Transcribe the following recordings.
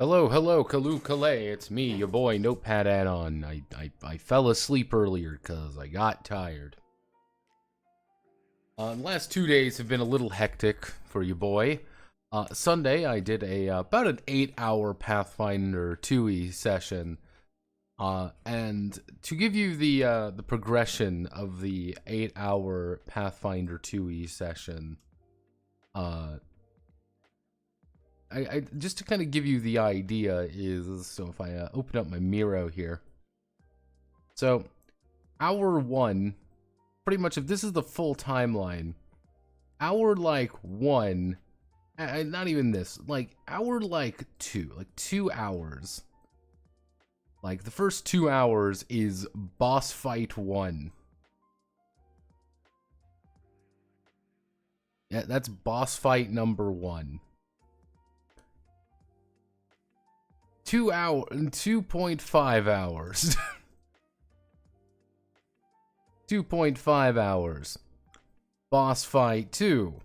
Hello, hello, Kalu Kalay. It's me, your boy, Notepad Add-on. I fell asleep earlier because I got tired. The last 2 days have been a little hectic for your boy. Sunday, I did about an 8-hour Pathfinder 2e session. And to give you the progression of the 8-hour Pathfinder 2e session, I just to kind of give you the idea is, so if I open up my Miro here. So, hour 1, pretty much if this is the full timeline, hour like 1, not even this, like hour like 2 hours. Like the first 2 hours is boss fight 1. Yeah, that's boss fight number 1. 2.5 hours. 2.5 hours. Boss fight 2.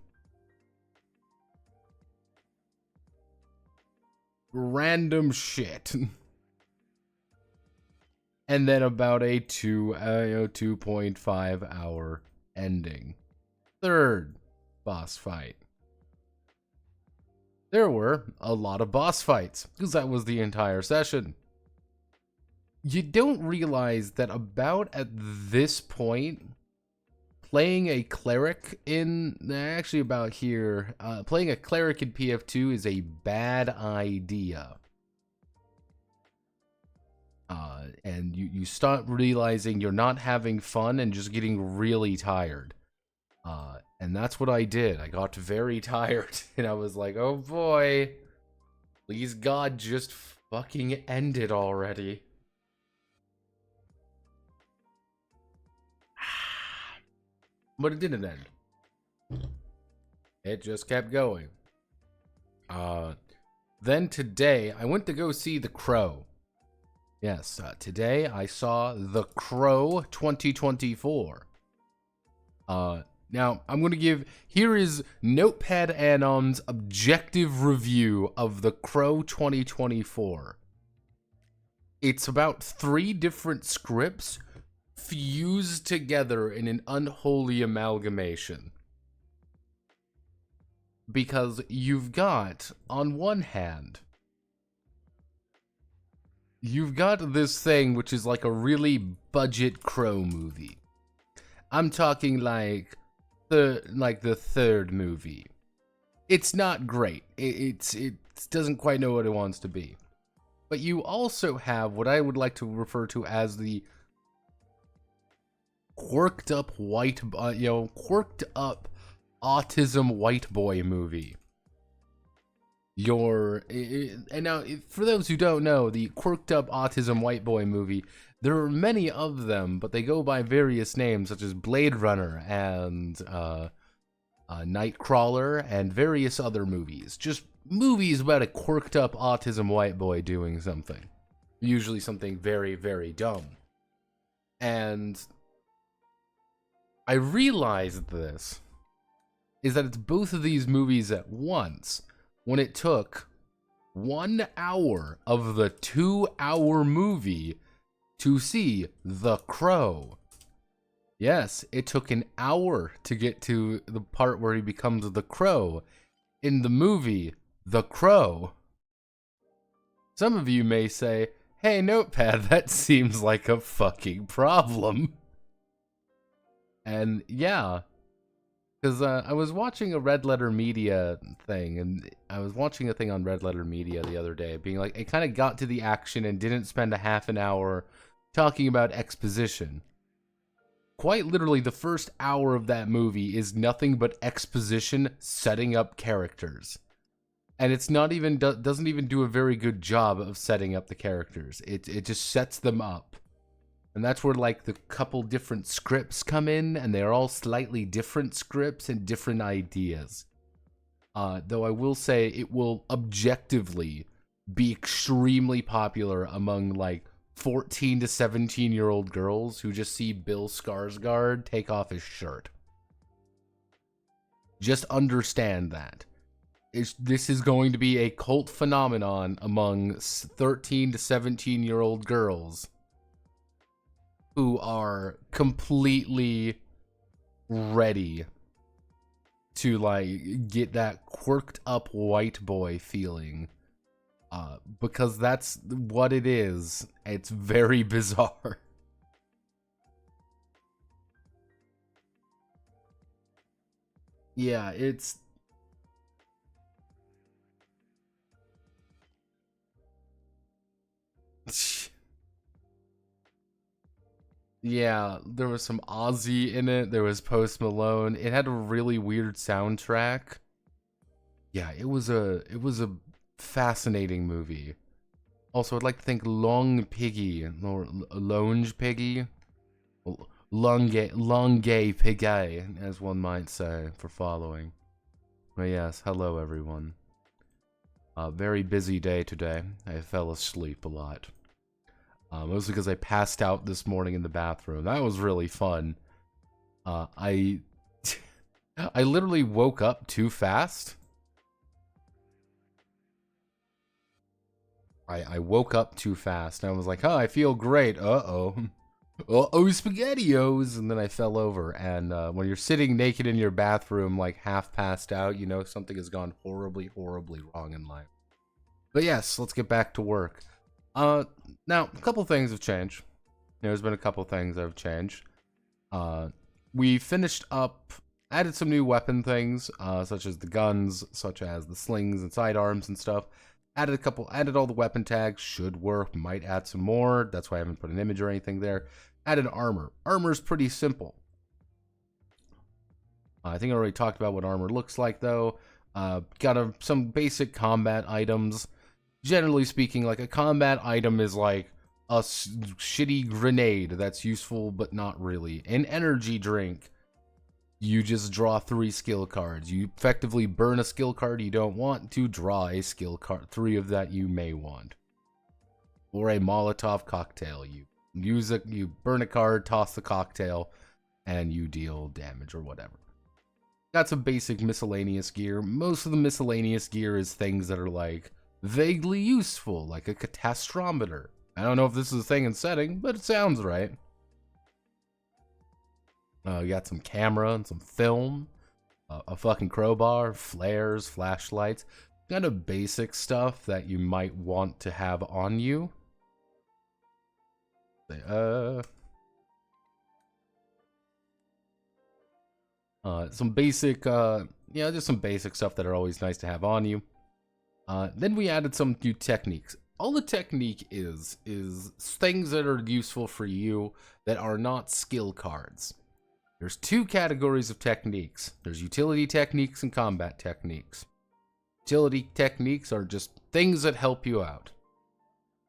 Random shit. And then about a 2.5 hour ending. Third boss fight. There were a lot of boss fights, because that was the entire session. You don't realize that about at this point, playing a cleric in, actually about here, playing a cleric in PF2 is a bad idea. And you start realizing you're not having fun and just getting really tired. And that's what I did. I got very tired, and I was like, oh boy, please God, just fucking end it already. But it didn't end. It just kept going. Then today, I went to go see The Crow. Yes, today I saw The Crow 2024. Now, I'm going to give, here is Notepad Add-on's objective review of The Crow 2024. It's about 3 different scripts fused together in an unholy amalgamation. Because you've got, on one hand, you've got this thing which is like a really budget Crow movie. I'm talking like the third movie. It's not great. It doesn't quite know what it wants to be. But you also have what I would like to refer to as the quirked up quirked up autism white boy movie. And now, for those who don't know, the quirked up autism white boy movie, there are many of them, but they go by various names, such as Blade Runner and Nightcrawler and various other movies. Just movies about a quirked up autism white boy doing something. Usually something very, very dumb. And I realized this, is that it's both of these movies at once, when it took 1 hour of the 2-hour movie to see The Crow. Yes, it took an hour to get to the part where he becomes the Crow in the movie The Crow. Some of you may say, hey Notepad, that seems like a fucking problem. And yeah, because I was watching a Red Letter Media thing, and I was watching a thing on Red Letter Media the other day, being like, it kind of got to the action and didn't spend a half an hour talking about exposition. Quite literally, the first hour of that movie is nothing but exposition setting up characters. And it's not even, doesn't even do a very good job of setting up the characters. It just sets them up. And that's where, like, the couple different scripts come in, and they're all slightly different scripts and different ideas. Though I will say it will objectively be extremely popular among, like, 14 to 17-year-old girls who just see Bill Skarsgård take off his shirt. Just understand that. This is going to be a cult phenomenon among 13 to 17-year-old girls who are completely ready to, like, get that quirked up white boy feeling. Because that's what it is. It's very bizarre. Yeah, it's... Yeah, there was some Ozzy in it. There was Post Malone. It had a really weird soundtrack. Yeah, it was a fascinating movie. Also, I'd like to thank Long Piggy or Longe Piggy, Longe Piggy, as one might say, for following. But yes, hello everyone. Very busy day today. I fell asleep a lot. Mostly because I passed out this morning in the bathroom. That was really fun. I I literally woke up too fast. I woke up too fast, and I was like, oh, I feel great. Uh-oh. Uh-oh, SpaghettiOs! And then I fell over, and when you're sitting naked in your bathroom, like, half passed out, you know something has gone horribly, horribly wrong in life. But yes, let's get back to work. Now, a couple things have changed. There's been a couple things that have changed. We finished up, added some new weapon things, such as the guns, such as the slings and sidearms and stuff. Added all the weapon tags, should work, might add some more. That's why I haven't put an image or anything there. Added armor. Armor's pretty simple. I think I already talked about what armor looks like, though. Got some basic combat items. Generally speaking, like, a combat item is like a shitty grenade that's useful but not really. An energy drink, you just draw 3 skill cards. You effectively burn a skill card you don't want to draw a skill card, 3 of that you may want. Or a Molotov cocktail, you burn a card, toss the cocktail, and you deal damage or whatever. Got some basic miscellaneous gear. Most of the miscellaneous gear is things that are like vaguely useful, like a catastrometer. I don't know if this is a thing in setting, but it sounds right. You got some camera and some film, a fucking crowbar, flares, flashlights, kind of basic stuff that you might want to have on you. Some basic, just some basic stuff that are always nice to have on you. Then we added some new techniques. All the technique is things that are useful for you that are not skill cards. There's 2 categories of techniques. There's utility techniques and combat techniques. Utility techniques are just things that help you out.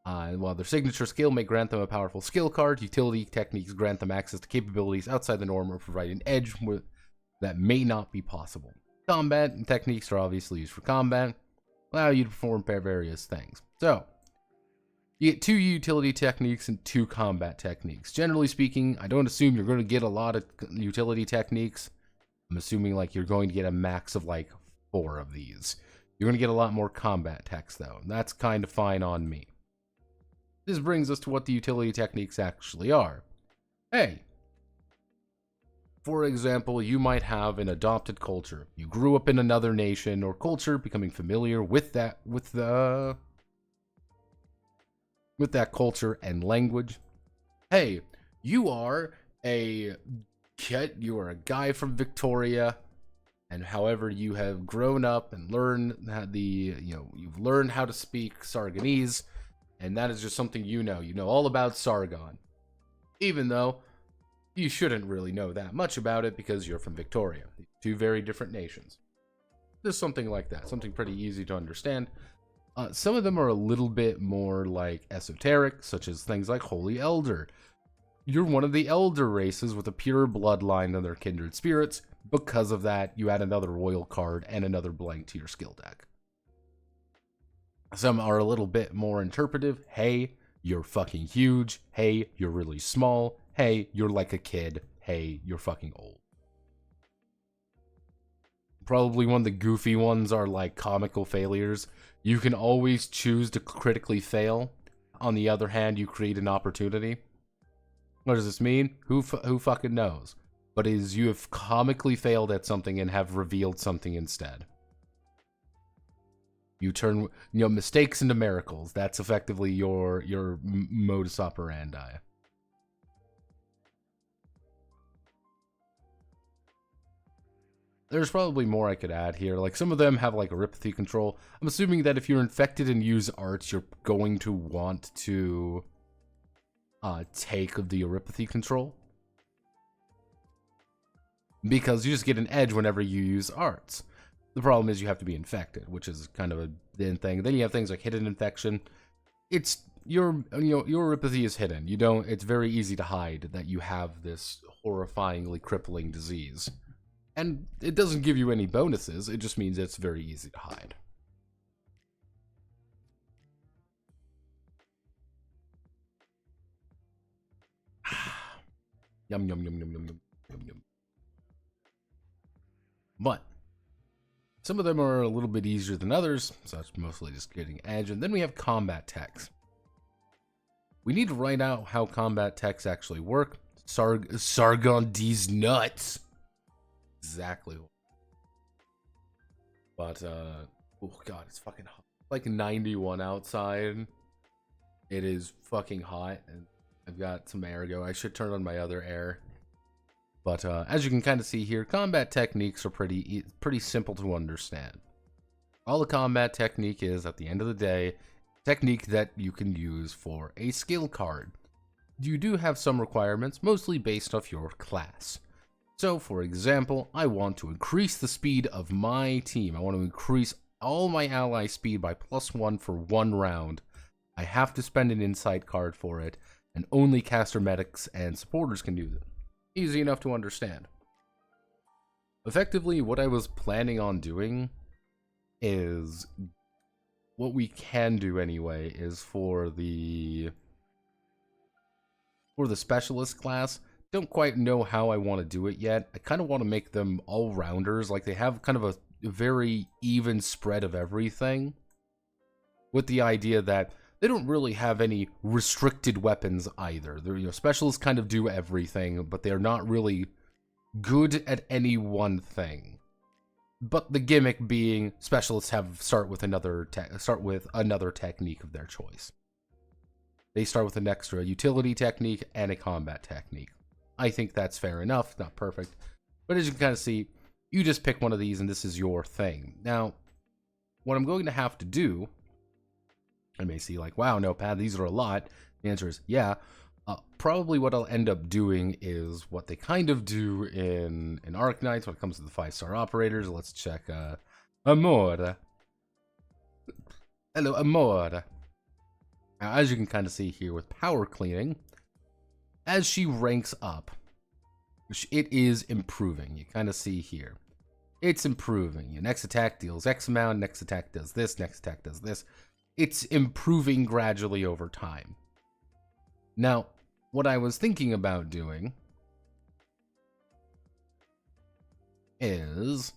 While their signature skill may grant them a powerful skill card, utility techniques grant them access to capabilities outside the norm or provide an edge that may not be possible. Combat techniques are obviously used for combat, allow you to perform various things. So, you get 2 utility techniques and 2 combat techniques. Generally speaking, I don't assume you're going to get a lot of utility techniques. I'm assuming like you're going to get a max of like 4 of these. You're going to get a lot more combat techs though, and that's kind of fine on me. This brings us to what the utility techniques actually are. Hey, for example, you might have an adopted culture. You grew up in another nation or culture, becoming familiar with that culture and language. Hey, you are a guy from Victoria, and however you have grown up and learned you've learned how to speak Sargonese, and that is just something you know. You know all about Sargon, even though you shouldn't really know that much about it because you're from Victoria. 2 very different nations. There's something like that, something pretty easy to understand. Some of them are a little bit more like esoteric, such as things like Holy Elder. You're one of the Elder races with a pure bloodline of their kindred spirits. Because of that, you add another royal card and another blank to your skill deck. Some are a little bit more interpretive. Hey, you're fucking huge. Hey, you're really small. Hey, you're like a kid. Hey, you're fucking old. Probably one of the goofy ones are like comical failures. You can always choose to critically fail. On the other hand, you create an opportunity. What does this mean? Who fucking knows? But is you have comically failed at something and have revealed something instead. You turn mistakes into miracles. That's effectively your modus operandi. There's probably more I could add here. Like, some of them have, like, neuropathy control. I'm assuming that if you're infected and use arts, you're going to want to take the neuropathy control. Because you just get an edge whenever you use arts. The problem is you have to be infected, which is kind of a thin thing. Then you have things like hidden infection. It's your neuropathy is hidden. It's very easy to hide that you have this horrifyingly crippling disease. And it doesn't give you any bonuses, it just means it's very easy to hide. Yum, yum, yum, yum, yum, yum, yum, yum. But some of them are a little bit easier than others, so that's mostly just getting edge. And then we have combat techs. We need to write out how combat techs actually work. Sargon D's nuts. Exactly. But, oh god, it's fucking hot. Like 91 outside. It is fucking hot, and I've got some air go. I should turn on my other air. But, as you can kind of see here, combat techniques are pretty simple to understand. All the combat technique is, at the end of the day, technique that you can use for a skill card. You do have some requirements, mostly based off your class. So, for example, I want to increase the speed of my team. I want to increase all my ally speed by +1 for 1 round. I have to spend an insight card for it, and only caster medics and supporters can do that. Easy enough to understand. Effectively, what I was planning on doing is, what we can do anyway, is for the specialist class. Don't quite know how I want to do it yet. I kind of want to make them all-rounders, like they have kind of a very even spread of everything, with the idea that they don't really have any restricted weapons either. They're, specialists kind of do everything, but they're not really good at any one thing. But the gimmick being specialists start with another technique of their choice. They start with an extra utility technique and a combat technique. I think that's fair enough, not perfect. But as you can kind of see, you just pick one of these and this is your thing. Now, what I'm going to have to do, I may see like, wow, Notepad, these are a lot. The answer is, yeah. Probably what I'll end up doing is what they kind of do in Arknights when it comes to the 5-star operators. Let's check, Amor. Hello, Amor. Now, as you can kind of see here with power cleaning, as she ranks up, it is improving. You kind of see here. It's improving. Your next attack deals X amount, next attack does this, next attack does this. It's improving gradually over time. Now, what I was thinking about doing is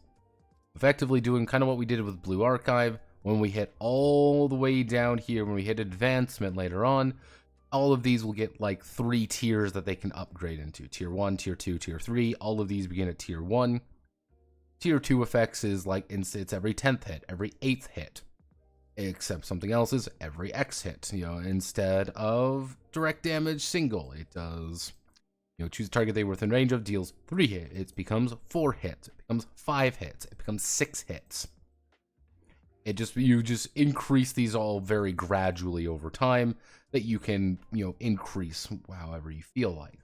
effectively doing kind of what we did with Blue Archive. When we hit all the way down here, when we hit advancement later on, all of these will get like 3 tiers that they can upgrade into. Tier 1, Tier 2, Tier 3. All of these begin at Tier 1. Tier 2 effects is like, it's every 10th hit, every 8th hit. Except something else is every X hit. Instead of direct damage single, it does, choose a target they were within range of, deals 3 hits. It becomes 4 hits. It becomes 5 hits. It becomes 6 hits. You just increase these all very gradually over time, that you can, increase however you feel like.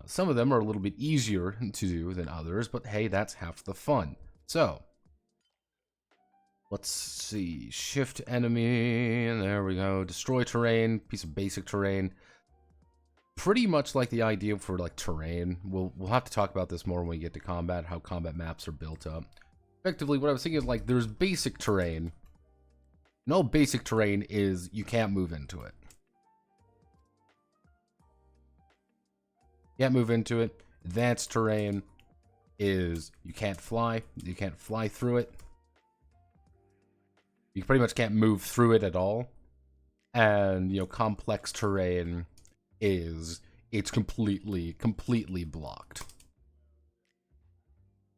Some of them are a little bit easier to do than others, but hey, that's half the fun. So, let's see. Shift enemy, and there we go. Destroy terrain, piece of basic terrain. Pretty much like the idea for like terrain. We'll have to talk about this more when we get to combat, how combat maps are built up. Effectively, what I was thinking is like, there's basic terrain. And all basic terrain is you can't move into it. Can't move into it. Advanced terrain. is you can't fly. You can't fly through it. You pretty much can't move through it at all. And, you know, complex terrain is, it's completely blocked.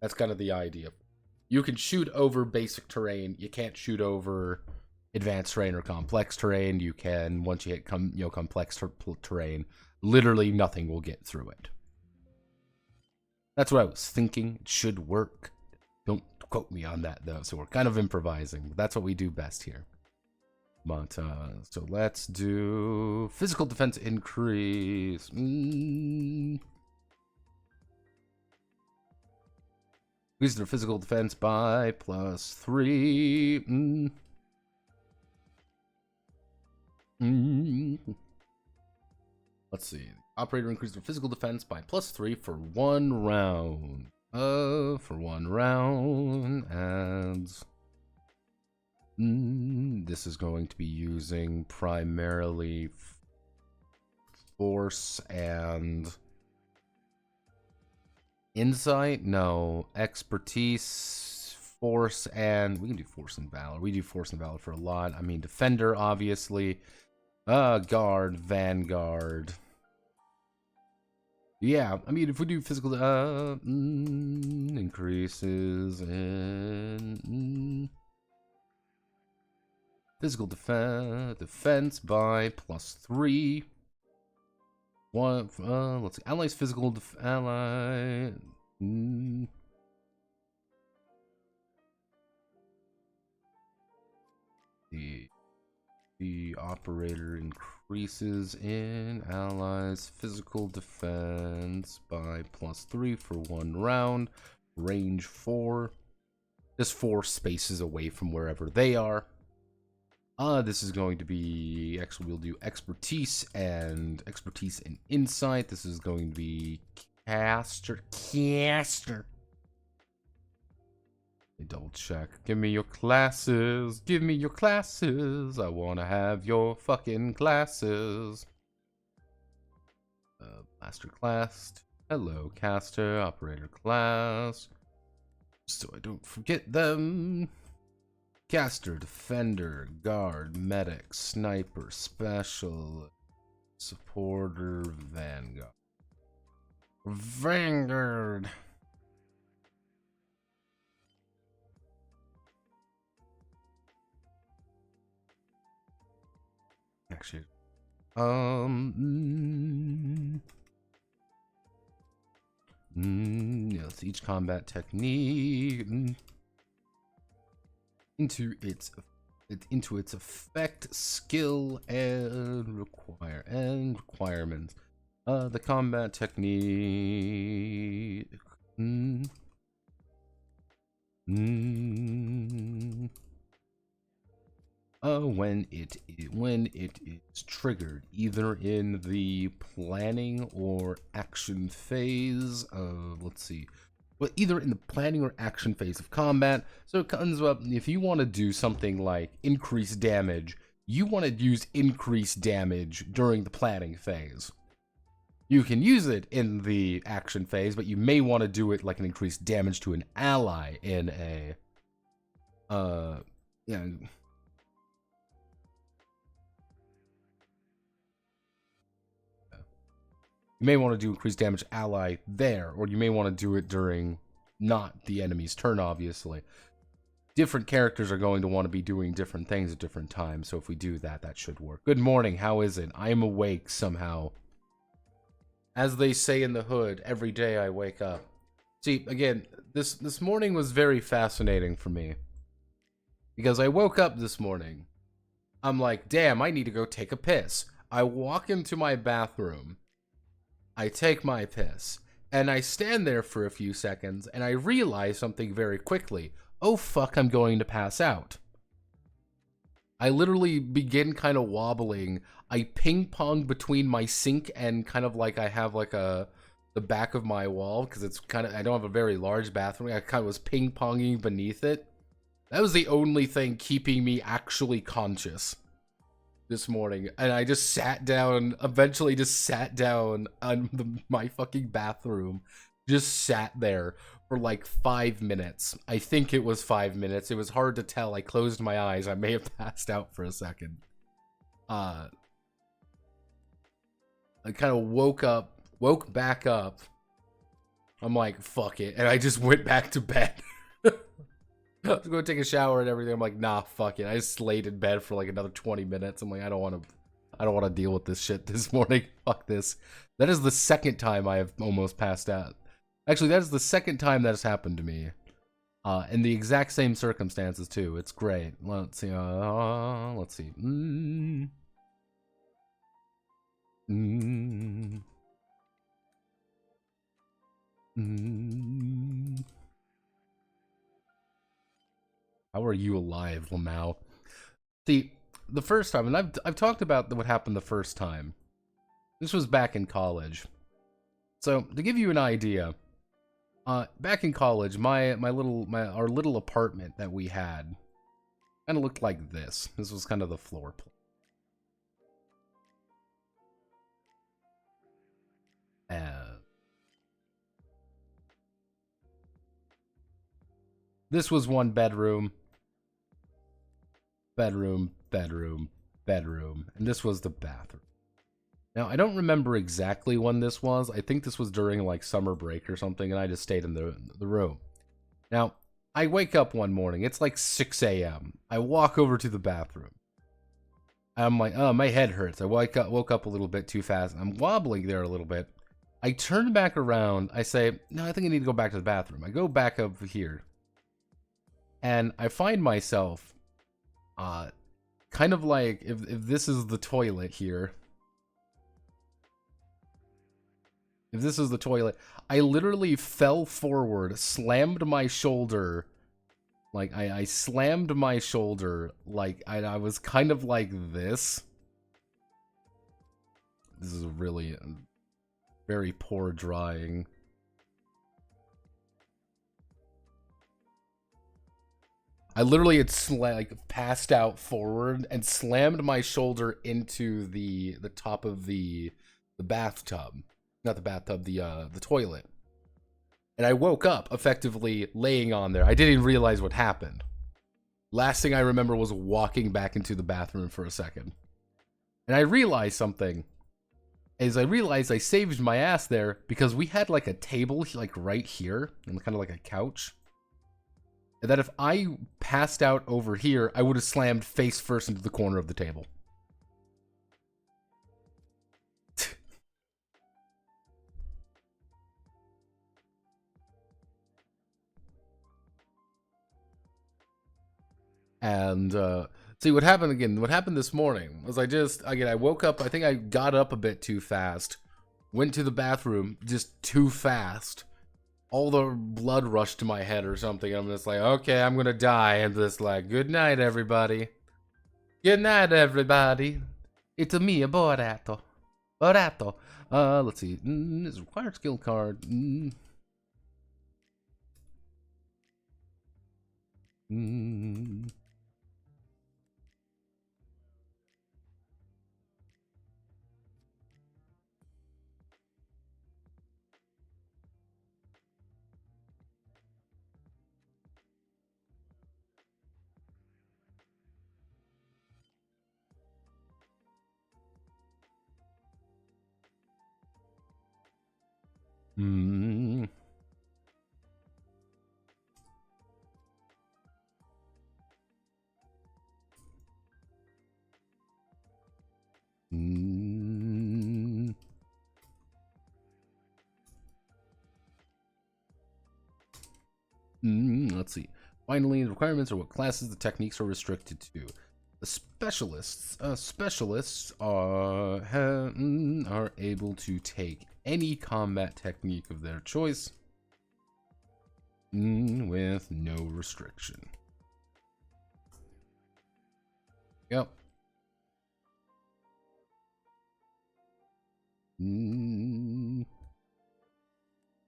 That's kind of the idea. You can shoot over basic terrain. You can't shoot over advanced terrain or complex terrain. You can, once you hit complex terrain, literally nothing will get through it. That's what I was thinking. It should work. Don't quote me on that, though. So we're kind of improvising. But that's what we do best here. But, so let's do physical defense increase. Increase their physical defense by +3. Let's see. Operator increased their physical defense by +3 for 1 round. For 1 round, and this is going to be using primarily force and insight. No, expertise, force, and we can do force and valor. We do force and valor for a lot. I mean, defender, obviously. Guard, vanguard. Yeah, I mean, if we do physical, increases in physical defense by +3. Let's see, allies physical ally. The operator increases in allies physical defense by +3 for 1 round. Range 4. Just 4 spaces away from wherever they are. This is going to be, actually we'll do expertise and insight. This is going to be caster. Double check. Give me your classes. Give me your classes. I want to have your fucking classes. Master class. Hello, caster. Operator class. So I don't forget them. Caster, defender, guard, medic, sniper, special, supporter, vanguard. Vanguard. Actually, yes, each combat technique into its effect, skill, and requirements. The combat technique. When it is triggered, either in the planning or action phase of, let's see, well, either in the planning or action phase of combat. So it comes up, if you want to do something like increase damage, you want to use increased damage during the planning phase. You can use it in the action phase, but you may want to do it like an increased damage to an ally in a, yeah. You may want to do increased damage ally there, or you may want to do it during not the enemy's turn, obviously. Different characters are going to want to be doing different things at different times, so if we do that, that should work. Good morning, how is it? I am awake somehow. As they say in the hood, every day I wake up. See, again, this morning was very fascinating for me. Because I woke up this morning. I'm like, damn, I need to go take a piss. I walk into my bathroom. I take my piss, and I stand there for a few seconds, and I realize something very quickly. Oh fuck, I'm going to pass out. I literally begin kind of wobbling. I ping pong between my sink and kind of like I have like the back of my wall, because it's kind of, I don't have a very large bathroom. I kind of was ping ponging beneath it. That was the only thing keeping me actually conscious this morning, and I just sat down, eventually just sat down on my fucking bathroom, Just sat there for like 5 minutes. I think it was 5 minutes. It was hard to tell. I closed my eyes. I may have passed out for a second. I kind of woke back up. I'm like, fuck it. And I just went back to bed. I was going to take a shower and everything. I'm like, nah, fuck it. I just laid in bed for like another 20 minutes. I'm like, I don't want to deal with this shit this morning. Fuck this. That is the second time I have almost passed out. Actually, that is the second time that has happened to me. In the exact same circumstances, too. It's great. Let's see. Let's see. How are you alive, Lamau? See, the first time, and I've talked about what happened the first time. This was back in college. So, to give you an idea, back in college, our little apartment that we had kind of looked like this. This was kind of the floor plan. This was one bedroom, bedroom, and this was the bathroom. Now, I don't remember exactly when this was. I think this was during, like, summer break or something, and I just stayed in the room. Now, I wake up one morning. It's like 6 a.m. I walk over to the bathroom. I'm like, oh, my head hurts. I woke up a little bit too fast. I'm wobbling there a little bit. I turn back around. I say, no, I think I need to go back to the bathroom. I go back over here. And I find myself, kind of like, if this is the toilet here. If this is the toilet, I literally fell forward, slammed my shoulder. Like, I slammed my shoulder, like, I was kind of like this. This is really very poor drawing. I literally had passed out forward and slammed my shoulder into the top of the bathtub. Not the bathtub, the toilet. And I woke up effectively laying on there. I didn't even realize what happened. Last thing I remember was walking back into the bathroom for a second. And I realized something. I realized I saved my ass there because we had like a table like right here and kind of like a couch. And that if I passed out over here, I would have slammed face first into the corner of the table. And see what happened again. What happened this morning was I woke up. I think I got up a bit too fast, went to the bathroom just too fast. All the blood rushed to my head or something. I'm just like, okay, I'm gonna die. And just like, good night, everybody. Good night, everybody. It's me, Borato. Borato. Let's see. This required skill card. Let's see. Finally, the requirements are what classes the techniques are restricted to. The specialists are able to take any combat technique of their choice with no restriction. Yep.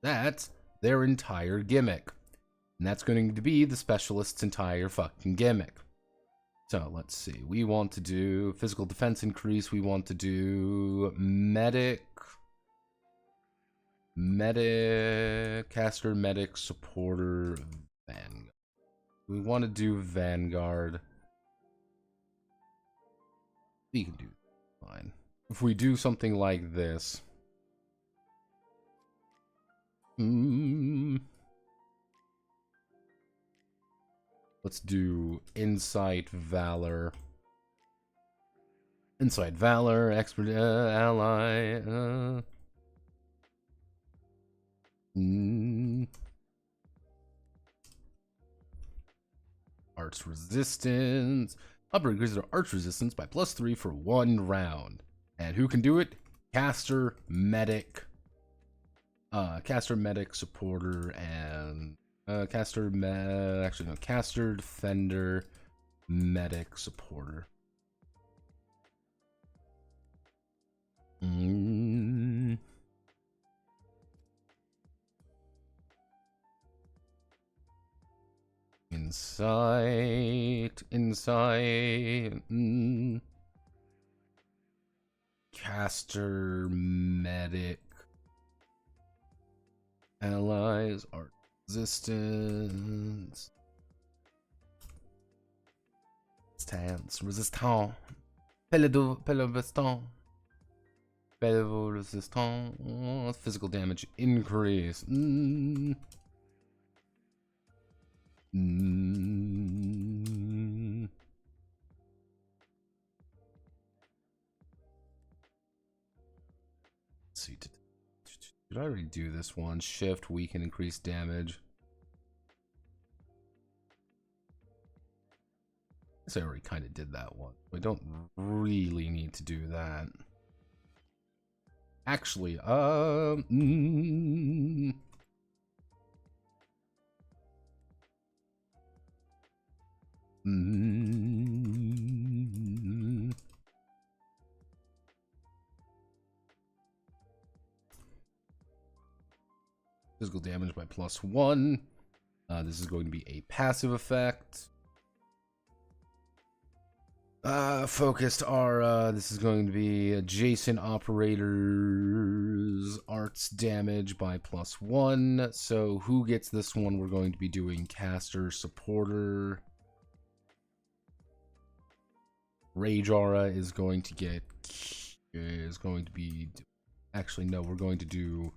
That's their entire gimmick. And that's going to be the specialist's entire fucking gimmick. So, let's see. We want to do physical defense increase. We want to do medic. Medic, caster, medic, supporter, Vanguard. We want to do Vanguard. We can do fine. If we do something like this. Let's do Insight, Valor. Insight, Valor, Expert, Ally. Arts Resistance. Upgrade increases our Arts Resistance by +3 for 1 round. And who can do it? Caster, Medic. Caster, Medic, Supporter, and... Caster, actually no, Caster, Defender, Medic, Supporter. Insight. Caster, Medic. Allies, Art Resistance. Resistant. Resistant. Physical damage increase. Let's see. Did I already do this one? Shift, weaken, increase damage. I guess I already kind of did that one. We don't really need to do that. Actually, physical damage by +1. This is going to be a passive effect. Focused aura. This is going to be adjacent operators arts damage by +1. So who gets this one? We're going to be doing caster, supporter. Rage aura is going to get actually no, we're going to do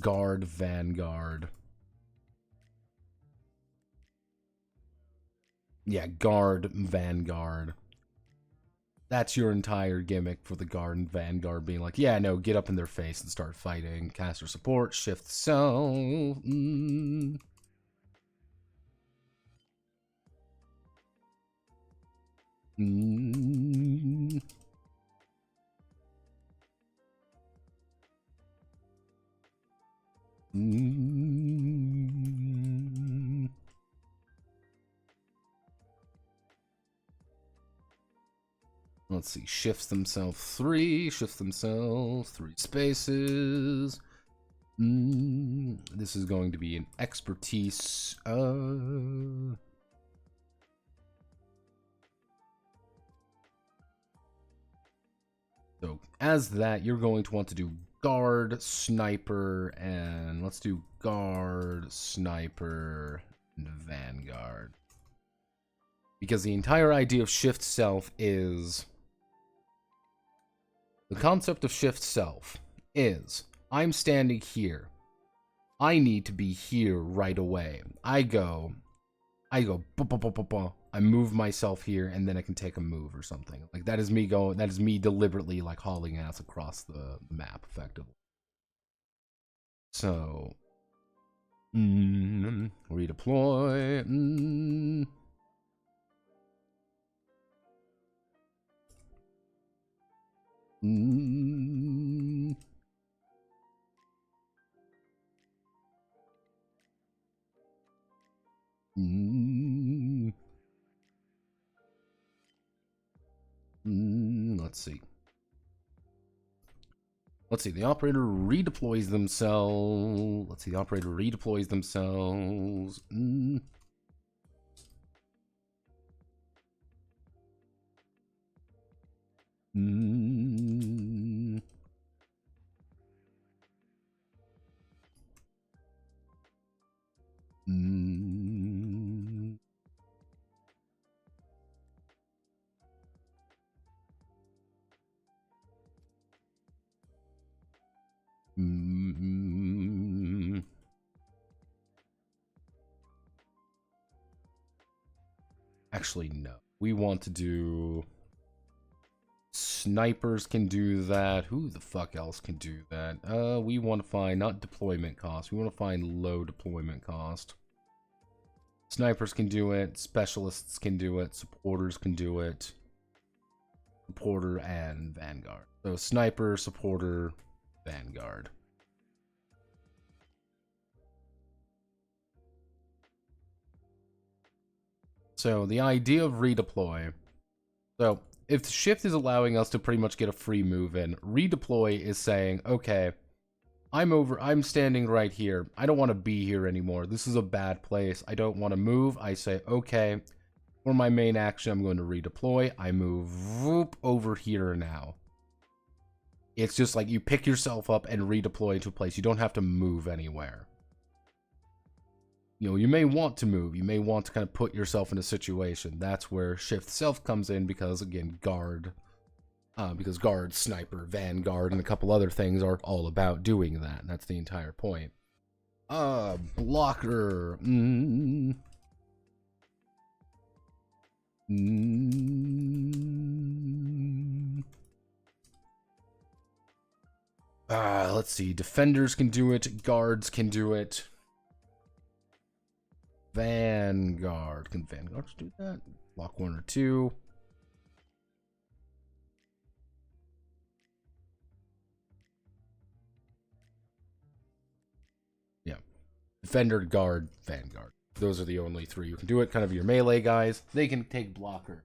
guard, Vanguard. Yeah, guard, Vanguard. That's your entire gimmick for the guard and Vanguard being like, yeah, no, get up in their face and start fighting. Caster support, shift self. Let's see, shifts themselves 3 spaces. This is going to be an expertise. So as that, you're going to want to do guard, sniper, and let's do guard, sniper, and Vanguard. Because the entire idea of shift self is... The concept of shift self is, I'm standing here. I need to be here right away. I go, I move myself here, and then I can take a move or something. Like, that is me deliberately, like, hauling ass across the map, effectively. So, redeploy, let's see. Let's see, the operator redeploys themselves. actually, no. We want to do... Snipers can do that. Who the fuck else can do that? We want to find, not deployment cost. We want to find low deployment cost. Snipers can do it. Specialists can do it. Supporters can do it. Supporter and Vanguard. So Sniper, Supporter, Vanguard. So the idea of redeploy. So if the shift is allowing us to pretty much get a free move in, redeploy is saying, okay, I'm standing right here. I don't want to be here anymore. This is a bad place. I don't want to move. I say, okay, for my main action, I'm going to redeploy. I move whoop over here now. It's just like you pick yourself up and redeploy into a place. You don't have to move anywhere. You know, you may want to move. You may want to kind of put yourself in a situation. That's where shift self comes in because, again, guard. Because guard, sniper, vanguard, and a couple other things are all about doing that. That's the entire point. Blocker. Let's see. Defenders can do it. Guards can do it. Vanguard. Can Vanguards do that? Block 1 or 2. Yeah. Defender, guard, Vanguard. Those are the only 3 who can do it. Kind of your melee guys. They can take blocker.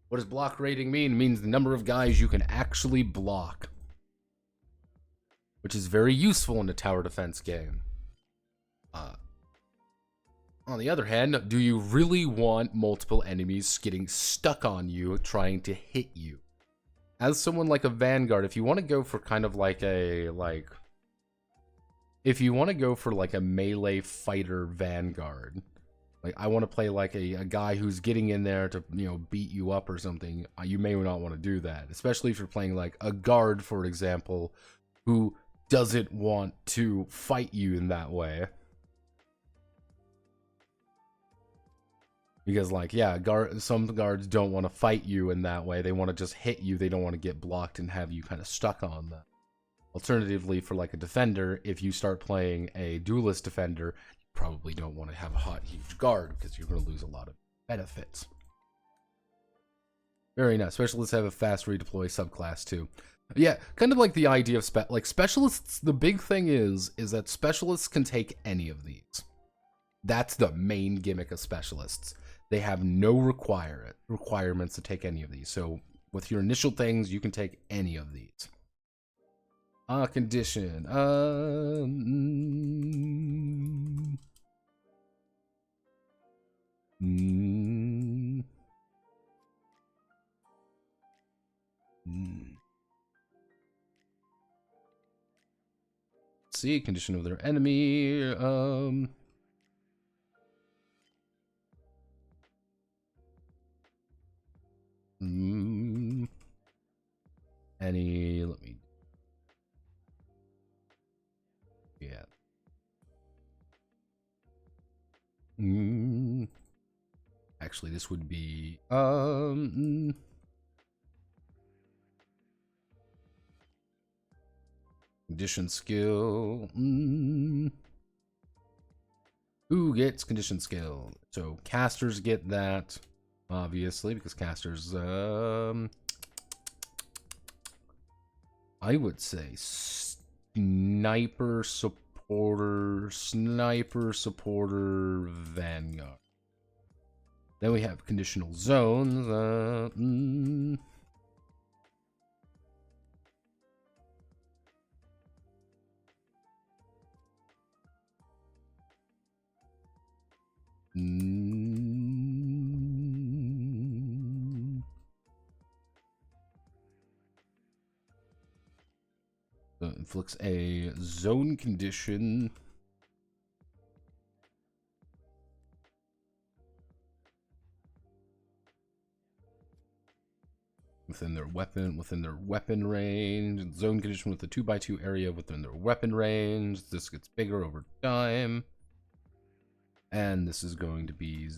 What does block rating mean? It means the number of guys you can actually block. Which is very useful in a tower defense game. On the other hand, do you really want multiple enemies getting stuck on you, trying to hit you? As someone like a Vanguard, if you want to go for kind of like a, if you want to go for like a melee fighter Vanguard, like I want to play like a guy who's getting in there to, you know, beat you up or something, you may not want to do that. Especially if you're playing like a guard, for example, who doesn't want to fight you in that way. Because, like, yeah, some guards don't want to fight you in that way. They want to just hit you. They don't want to get blocked and have you kind of stuck on them. Alternatively, for, like, a defender, if you start playing a duelist defender, you probably don't want to have a hot, huge guard because you're going to lose a lot of benefits. Very nice. Specialists have a fast redeploy subclass, too. Yeah, kind of like the idea of, specialists, the big thing is that specialists can take any of these. That's the main gimmick of specialists. They have no requirements to take any of these. So with your initial things, you can take any of these. Condition. See, condition of their enemy. Let me. Yeah. Actually, this would be condition skill. Who gets condition skill? So casters get that, obviously, because casters I would say sniper, supporter, Vanguard. Then we have conditional zones. So it inflicts a zone condition. Within their weapon range. Zone condition with the 2x2 area within their weapon range. This gets bigger over time. And this is going to be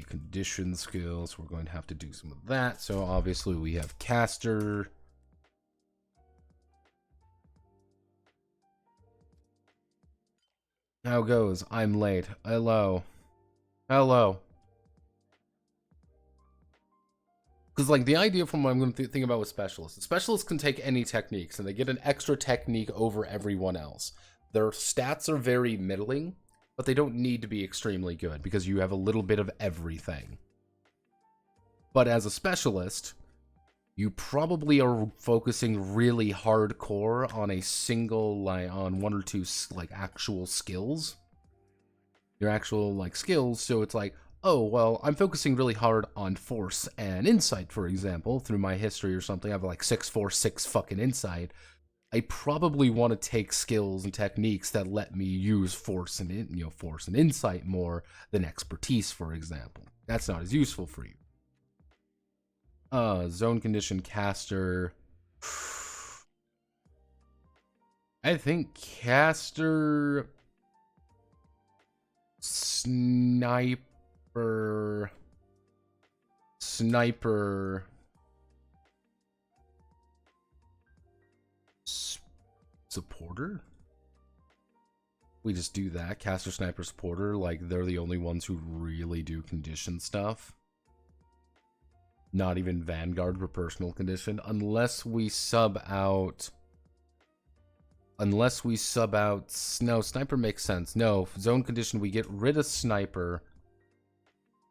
condition skills. We're going to have to do some of that. So obviously we have caster. How goes? I'm late. Hello. Hello. Because, like, the idea from what I'm going to think about with specialists, specialists can take any techniques, and they get an extra technique over everyone else. Their stats are very middling, but they don't need to be extremely good, because you have a little bit of everything. But as a specialist, you probably are focusing really hardcore on a single, like, on one or two, like, actual skills. Your actual, like, skills, so it's like, oh, well, I'm focusing really hard on force and insight, for example, through my history or something. I have like 6 force, 6 fucking insight. I probably want to take skills and techniques that let me use force and force and insight more than expertise, for example. That's not as useful for you. Zone condition caster. I think caster, sniper, supporter. We just do that. Caster, sniper, supporter. Like, they're the only ones who really do condition stuff. Not even Vanguard for personal condition, unless we sub out. No, sniper makes sense. No, zone condition, we get rid of sniper.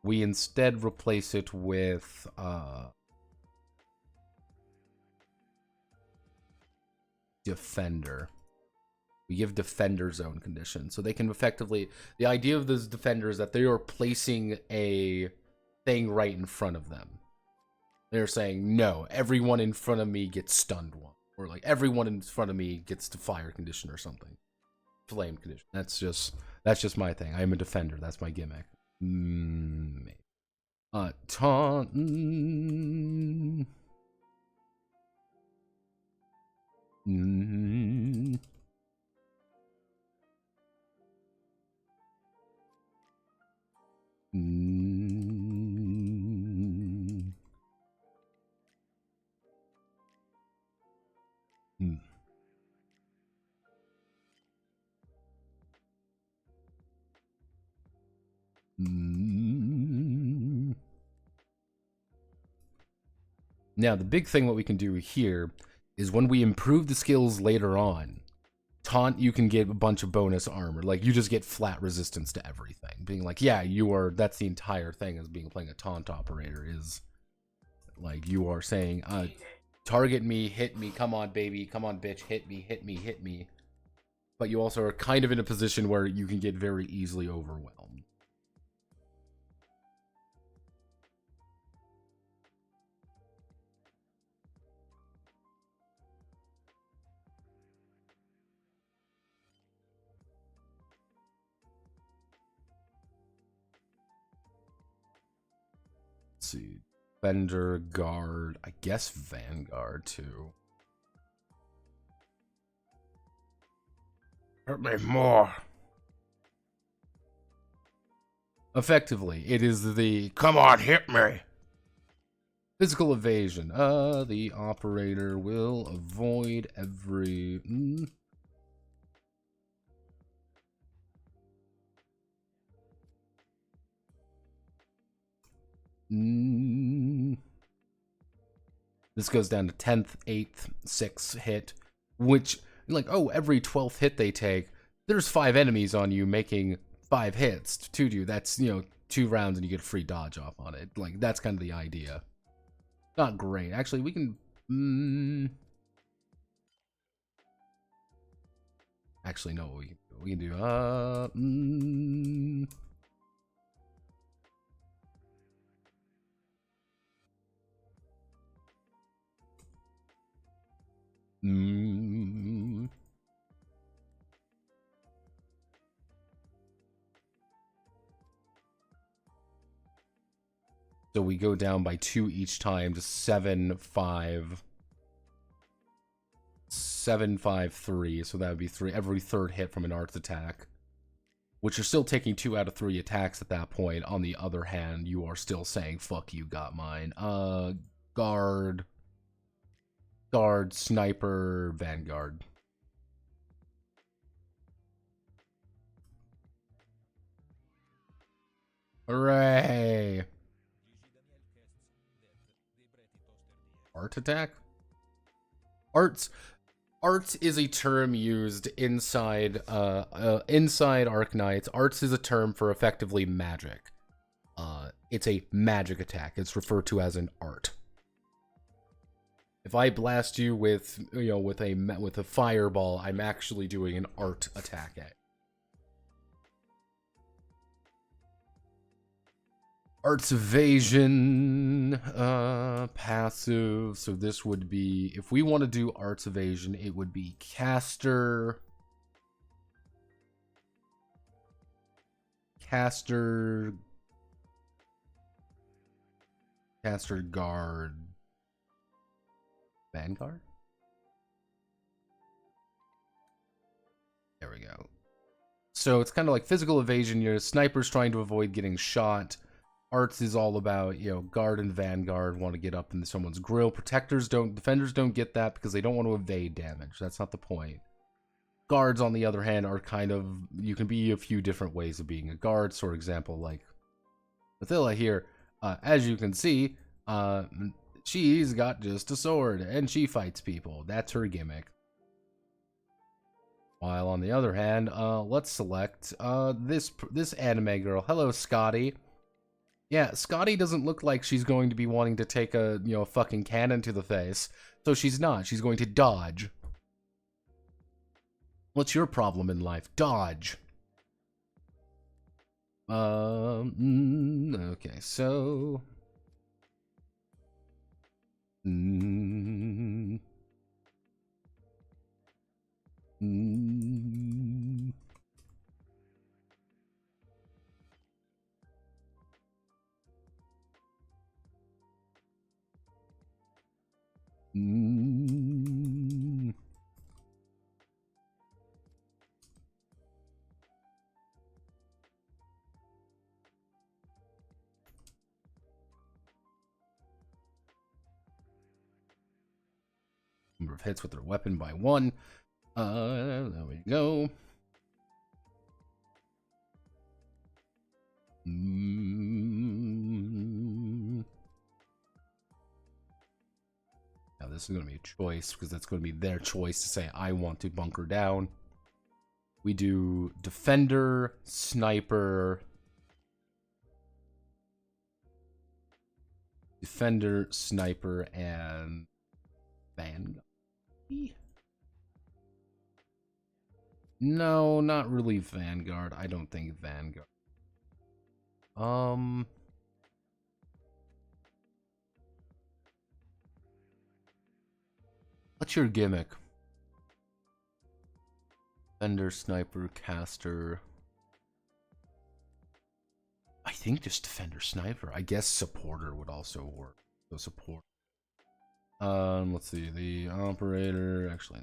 We instead replace it with defender. We give defender zone condition, so they can effectively. The idea of this defender is that they are placing a thing right in front of them. They're saying, no, everyone in front of me gets stunned one. Or like everyone in front of me gets to fire condition or something. Flame condition. That's just my thing. I'm a defender. That's my gimmick. Taunt. Now, the big thing what we can do here is when we improve the skills later on, taunt, you can get a bunch of bonus armor. Like, you just get flat resistance to everything. Being like, yeah, that's the entire thing as playing a taunt operator is, like, you are saying, target me, hit me, come on, baby, come on, bitch, hit me, hit me, hit me. But you also are kind of in a position where you can get very easily overwhelmed. Let's see. Defender, guard, I guess Vanguard too. Hurt me more. Effectively, it is the come on, hit me. Physical evasion. The operator will avoid every. This goes down to 10th, 8th, 6th hit, which, like, oh, every 12th hit they take, there's 5 enemies on you making 5 hits to you. That's, 2 rounds and you get a free dodge off on it. Like, that's kind of the idea. Not great. Actually, we can. Actually, no, we can do. So we go down by 2 each time to 7, 5. 7, 5, 3. So that would be 3 every 3rd hit from an arts attack. which you're still taking 2 out of 3 attacks at that point. On the other hand, you are still saying, fuck you, got mine. Guard, sniper, vanguard. Hooray! Art attack? Arts is a term used inside Arknights. Arts is a term for effectively magic. It's a magic attack. It's referred to as an art. If I blast you with a fireball, I'm actually doing an art attack at you. Arts evasion, passive. So this would be, if we want to do arts evasion, it would be caster, guard, vanguard. There we go. So it's kind of like physical evasion. Your sniper's trying to avoid getting shot. Arts is all about, guard and vanguard want to get up into someone's grill. Defenders don't get that because they don't want to evade damage. That's not the point. Guards, on the other hand, are kind of, you can be a few different ways of being a guard. For example, like Mathila here, as you can see, she's got just a sword and she fights people. That's her gimmick. While on the other hand, let's select this anime girl. Hello, Scotty. Yeah, Scotty doesn't look like she's going to be wanting to take a, fucking cannon to the face. So she's not. She's going to dodge. What's your problem in life? Dodge. Okay, so... Number of hits with their weapon by 1. There we go. Now this is going to be a choice because that's going to be their choice to say, I want to bunker down. We do defender, sniper, and vanguard. No, not really vanguard. I don't think vanguard. What's your gimmick? Defender, sniper, caster. I think just defender, sniper. I guess supporter would also work. So support. Let's see. The operator actually.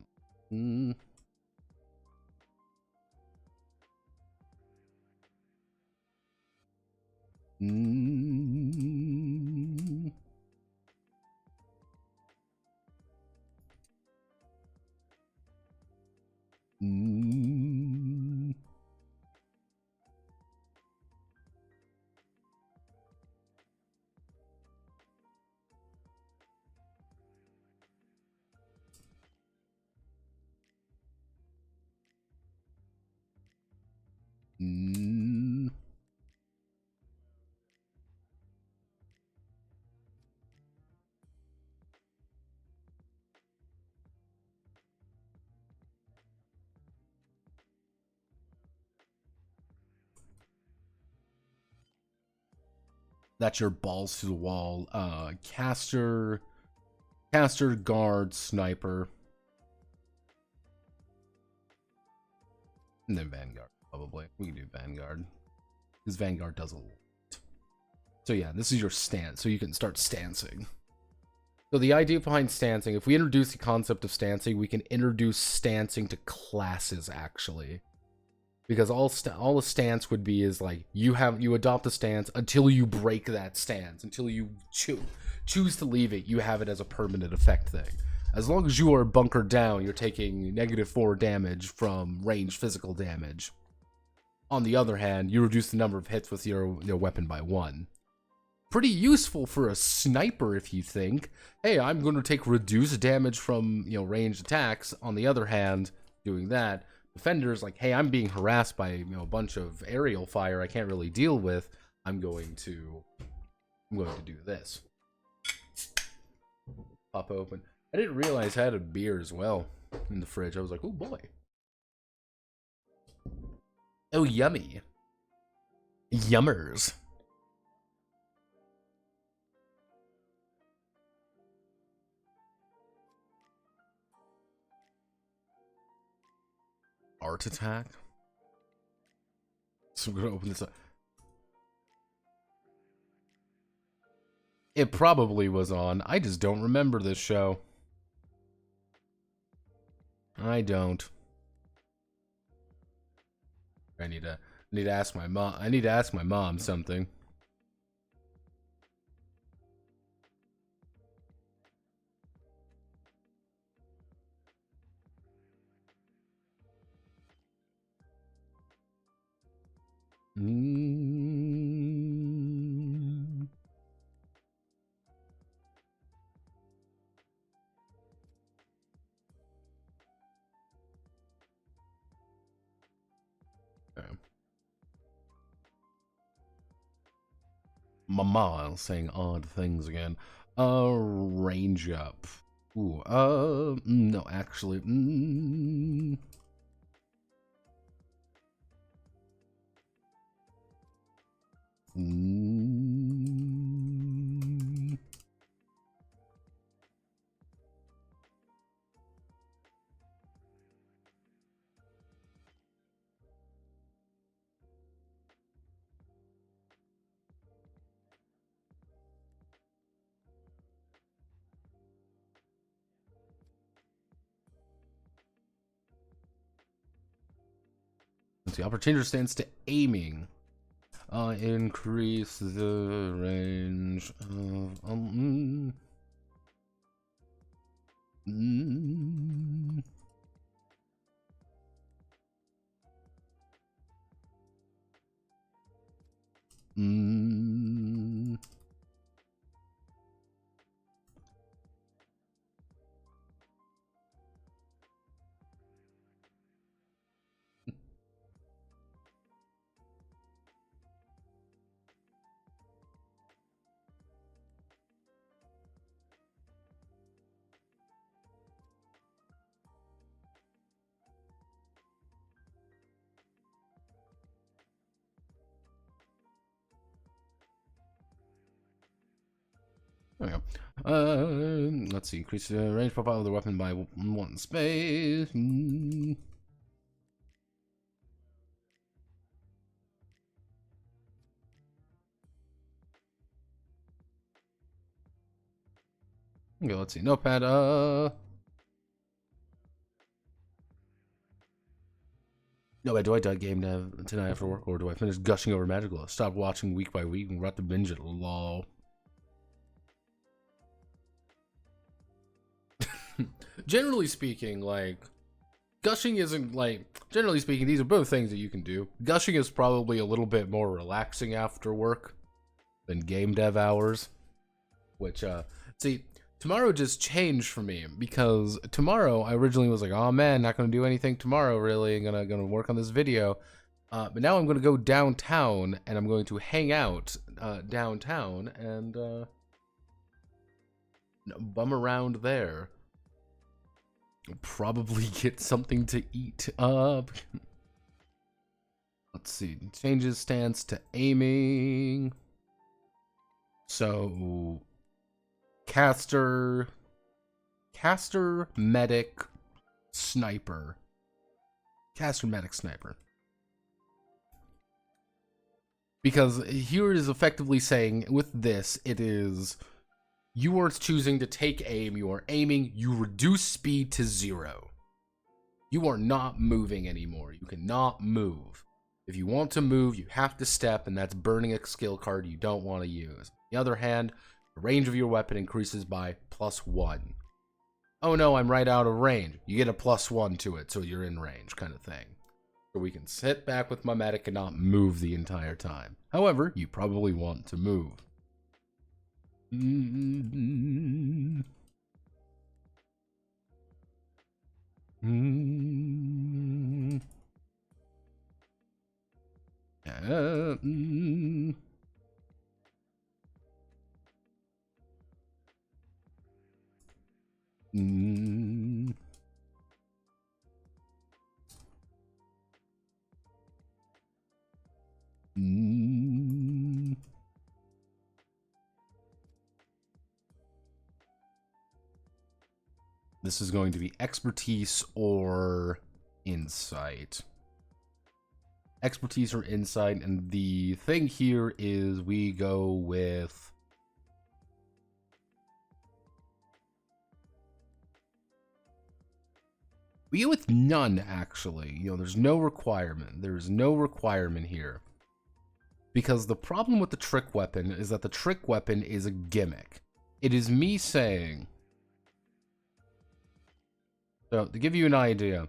That's your balls to the wall. Caster, guard, sniper. And then vanguard, probably. We can do vanguard. Because vanguard does a lot. So yeah, this is your stance. So you can start stancing. So the idea behind stancing, if we introduce the concept of stancing, we can introduce stancing to classes, actually. Because all the stance would be is like you adopt a stance until you break that stance, until you choose to leave it. You have it as a permanent effect thing. As long as you are bunkered down, you're taking -4 damage from ranged physical damage. On the other hand, you reduce the number of hits with your weapon by 1. Pretty useful for a sniper if you think, hey, I'm going to take reduced damage from ranged attacks. On the other hand, doing that, defenders like, hey, I'm being harassed by a bunch of aerial fire I can't really deal with. I'm going to do this. Pop open. I didn't realize I had a beer as well in the fridge. I was like, oh boy. Oh, yummy. Yummers. Art attack? So I'm gonna open this up. It probably was on. I just don't remember this show. I don't. I need to ask my mom. I need to ask my mom something. Mama saying odd things again. Range up. Ooh, no, actually. Let's see, opportunity stance to aiming. Increase the range of There we go. Let's see. Increase the range profile of the weapon by 1 space. Okay, let's see. Notepad. No, do I die game dev tonight after work, or do I finish gushing over Magical? Stop watching week by week and rot the binge it. Lol. Generally speaking, like, gushing isn't, like, generally speaking, these are both things that you can do. Gushing is probably a little bit more relaxing after work than game dev hours. Which, see, tomorrow just changed for me, because tomorrow I originally was like, oh man, not gonna do anything tomorrow, really. I'm gonna work on this video. But now I'm gonna go downtown, and I'm going to hang out downtown, and bum around there. Probably get something to eat up. Let's see. Changes stance to aiming. So caster, medic, sniper. Caster, medic, sniper. Because here it is effectively saying with this, it is you are choosing to take aim, you are aiming, you reduce speed to 0. You are not moving anymore. You cannot move. If you want to move, you have to step, and that's burning a skill card you don't want to use. On the other hand, the range of your weapon increases by +1. Oh no, I'm right out of range. You get a +1 to it, so you're in range, kind of thing. So we can sit back with my medic and not move the entire time. However, you probably want to move. This is going to be expertise or insight. Expertise or insight, and the thing here is we go with... We go with none, actually. You know, there's no requirement. There's no requirement here. Because the problem with the trick weapon is that the trick weapon is a gimmick. It is me saying... So, to give you an idea,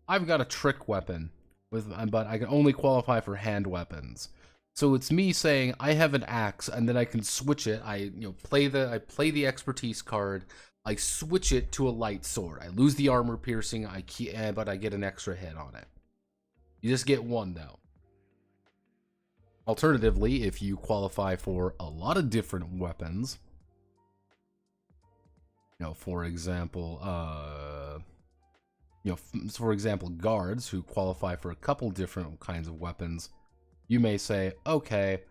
I've got a trick weapon, but I can only qualify for hand weapons. So it's me saying I have an axe, and then I can switch it. I play the expertise card. I switch it to a light sword. I lose the armor piercing, but I get an extra hit on it. You just get one though. Alternatively, if you qualify for a lot of different weapons, for example, for example, guards who qualify for a couple different kinds of weapons, you may say, okay,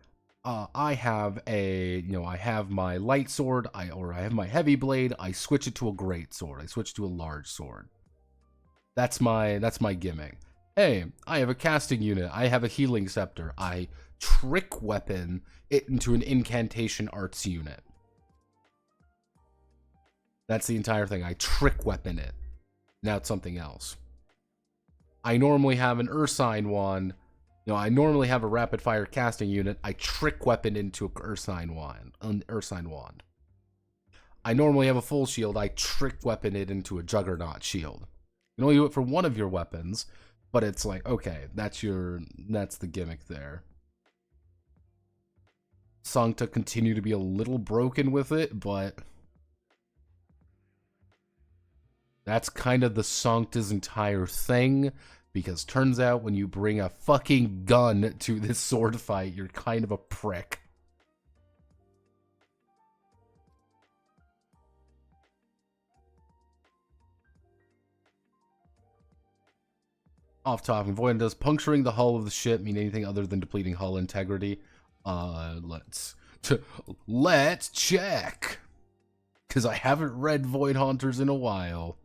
I have I have my light sword, or I have my heavy blade, I switch it to a great sword, I switch to a large sword. That's my gimmick. Hey, I have a casting unit, I have a healing scepter, I trick weapon it into an incantation arts unit. That's the entire thing. I trick weapon it. Now it's something else. I normally have an Ursine wand. I normally have a rapid fire casting unit. I trick weapon into an Ursine wand. I normally have a full shield. I trick weapon it into a Juggernaut shield. You can only do it for one of your weapons, but it's like, okay, that's the gimmick there. Sancta continue to be a little broken with it, but that's kind of the Sancta's entire thing, because turns out when you bring a fucking gun to this sword fight, you're kind of a prick. Off topic, Void, does puncturing the hull of the ship mean anything other than depleting hull integrity? Let's check, because I haven't read Void Haunters in a while.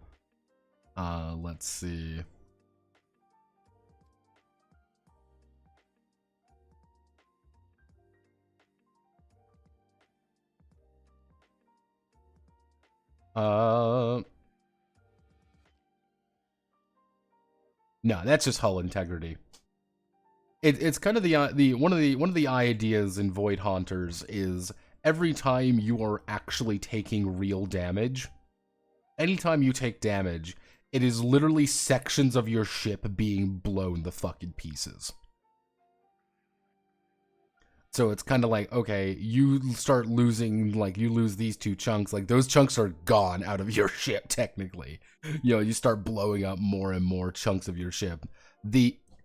Let's see. No, that's just hull integrity. It's kind of one of the ideas in Void Haunters is every time you are actually taking real damage, anytime you take damage, it is literally sections of your ship being blown to fucking pieces. So it's kind of like, okay, you start losing, like, you lose these two chunks, like, those chunks are gone out of your ship, technically. You start blowing up more and more chunks of your ship.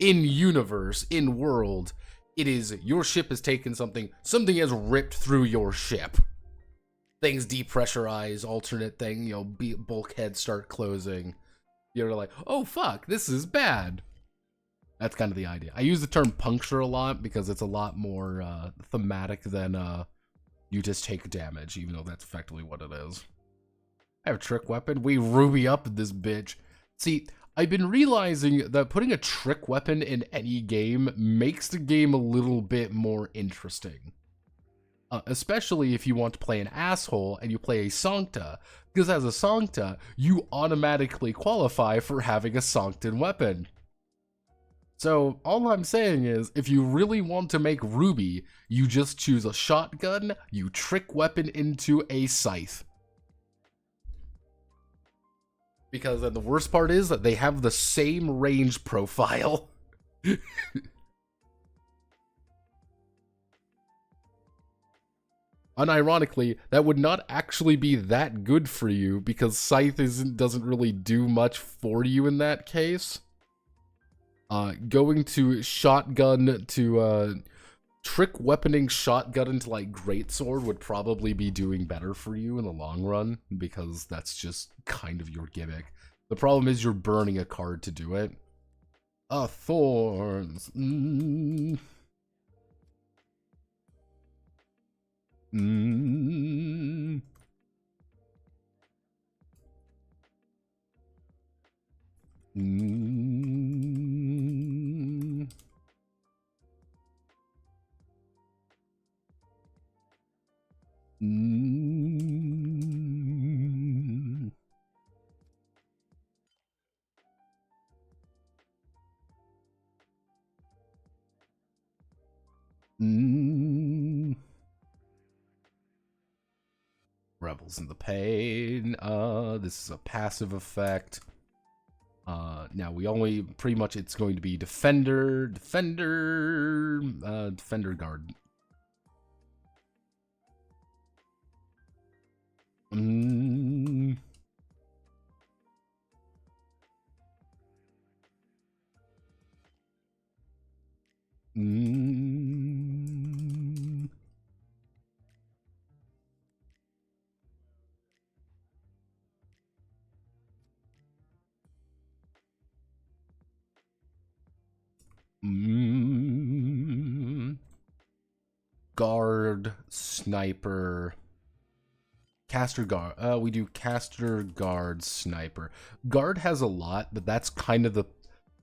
In-universe, in-world, it is, your ship has taken something has ripped through your ship. Things depressurize, alternate thing, bulkheads start closing. You're like, oh fuck, this is bad. That's kind of the idea. I use the term puncture a lot because it's a lot more thematic than you just take damage, even though that's effectively what it is. I have a trick weapon. We ruby up this bitch. See, I've been realizing that putting a trick weapon in any game makes the game a little bit more interesting. Especially if you want to play an asshole and you play a Sancta, because as a Sancta, you automatically qualify for having a Sanctan weapon. So all I'm saying is, if you really want to make Ruby, you just choose a shotgun, you trick weapon into a scythe. Because then the worst part is that they have the same range profile. Unironically, that would not actually be that good for you because Scythe doesn't really do much for you in that case. Going to shotgun to trick weaponing shotgun into like greatsword would probably be doing better for you in the long run because that's just kind of your gimmick. The problem is you're burning a card to do it. Thorns. Mm. Mm. Mm. Mm. Mm. Rebels in the Pain. This is a passive effect. Now we only pretty much it's going to be defender guard. Mm. Mm. Mm. Guard, sniper, caster guard. We do caster, guard, sniper. Guard has a lot, but that's kind of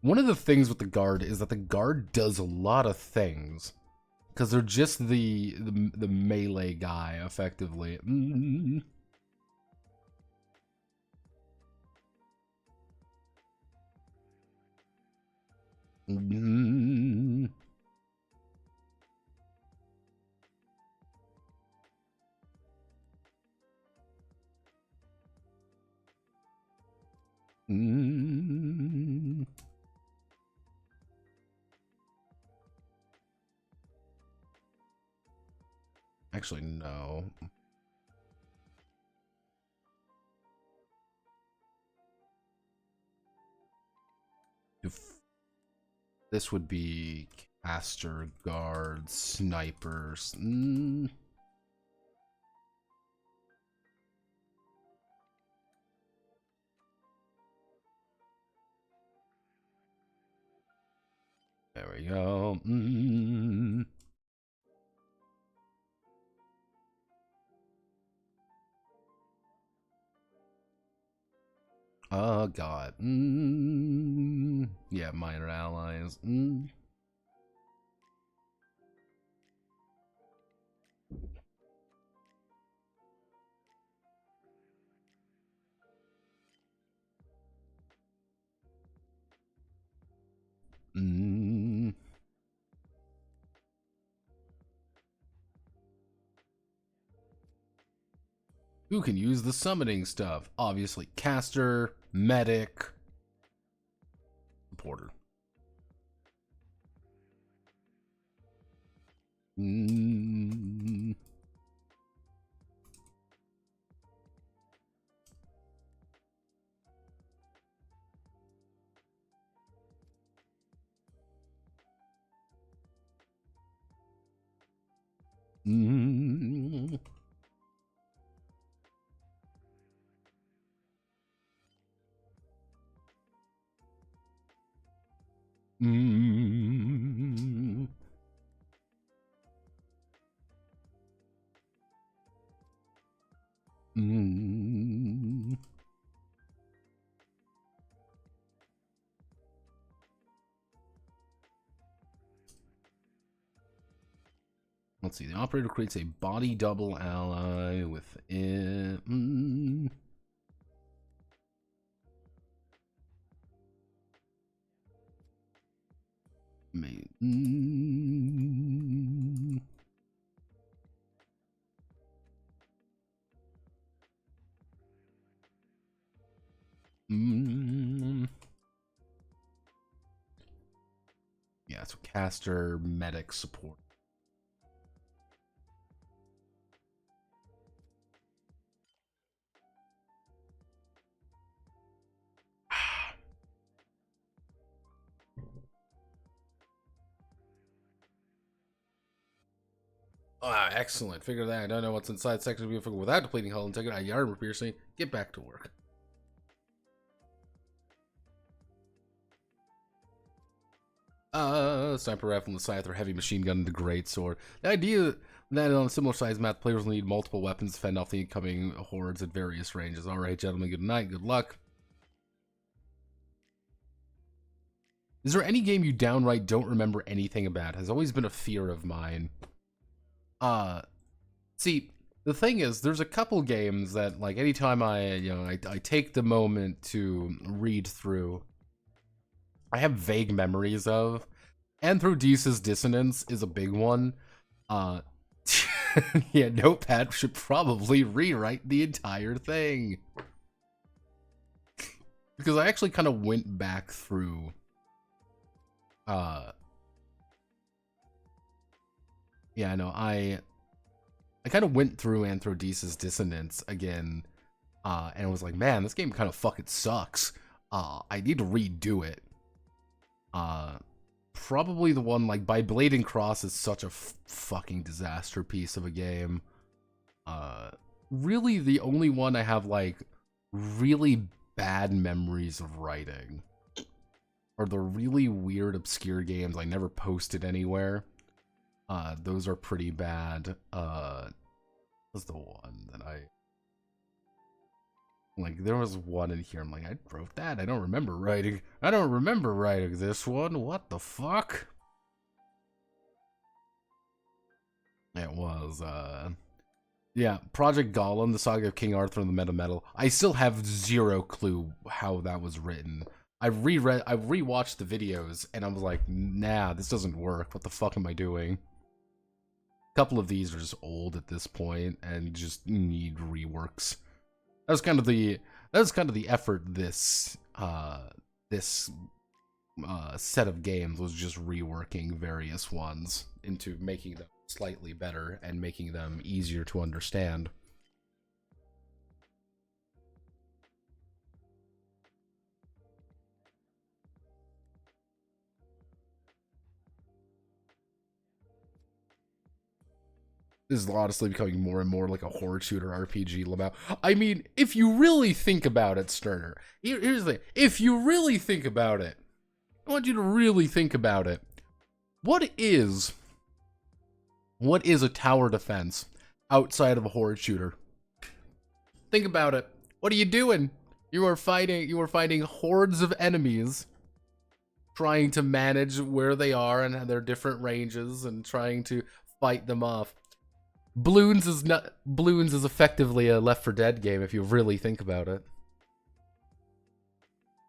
one of the things with the guard is that the guard does a lot of things because they're just the melee guy effectively. Mm. Mm. Mm. Actually, no. This would be caster, guard, snipers. Mm. There we go. Mm. Oh god. Mm. Yeah, minor allies. Mm. Mm. Who can use the summoning stuff? Obviously, caster, medic, supporter. Mm. Mm. Mm. Mm. Let's see. The operator creates a body double ally with it. Yeah, so caster, medic, support. Ah, excellent. Figure that. I don't know what's inside section of vehicle without depleting hull and taking a armor piercing. Get back to work. Sniper rifle and the scythe or heavy machine gun and the greatsword. The idea that on a similar sized map, players will need multiple weapons to fend off the incoming hordes at various ranges. Alright, gentlemen, good night, good luck. Is there any game you downright don't remember anything about? Has always been a fear of mine. See, the thing is, there's a couple games that, like, anytime I take the moment to read through, I have vague memories of. Anthrodesis Dissonance is a big one. Yeah, Notepad should probably rewrite the entire thing. Because I actually kind of went back through yeah, no, I kind of went through Anthrodesis Dissonance again, and was like, man, this game kind of fucking sucks. I need to redo it. Probably the one, like, By Blade and Cross is such a fucking disaster piece of a game. Really the only one I have, like, really bad memories of writing are the really weird, obscure games I never posted anywhere. Those are pretty bad. Was the one that like, there was one in here, I'm like, I wrote that, I don't remember writing this one, what the fuck? It was, yeah, Project Gollum, the Saga of King Arthur and the Meta Metal. I still have zero clue how that was written. I rewatched the videos, and I was like, nah, this doesn't work, what the fuck am I doing? A couple of these are just old at this point, and just need reworks. That was kind of the effort this set of games was, just reworking various ones into making them slightly better and making them easier to understand. This is honestly becoming more and more like a horror shooter RPG, Lamau. I mean, if you really think about it, Sterner, here's the thing. If you really think about it, I want you to really think about it. What is a tower defense outside of a horde shooter? Think about it. What are you doing? You are fighting hordes of enemies, trying to manage where they are and their different ranges and trying to fight them off. Bloons is effectively a Left 4 Dead game if you really think about it.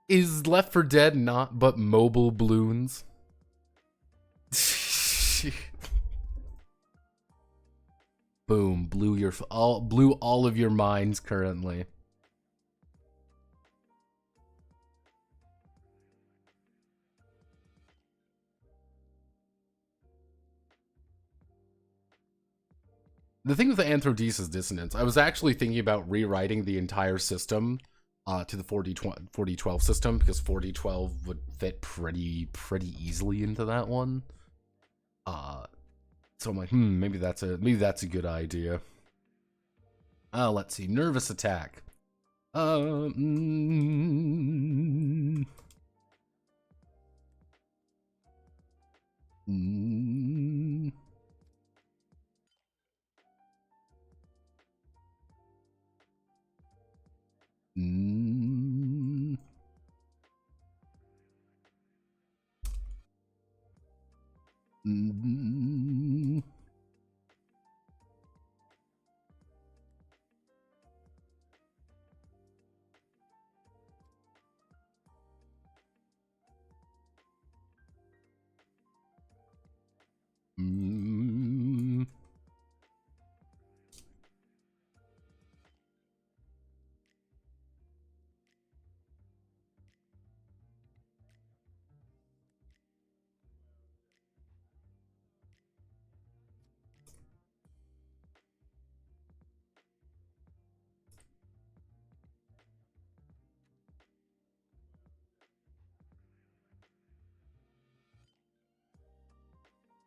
Is Left 4 Dead not but mobile Bloons? Boom, blew all of your minds currently. The thing with the Anthrodesis Dissonance, I was actually thinking about rewriting the entire system to the 4012 system, because 4012 would fit pretty easily into that one. So I'm like, maybe that's a good idea. Let's see, nervous attack.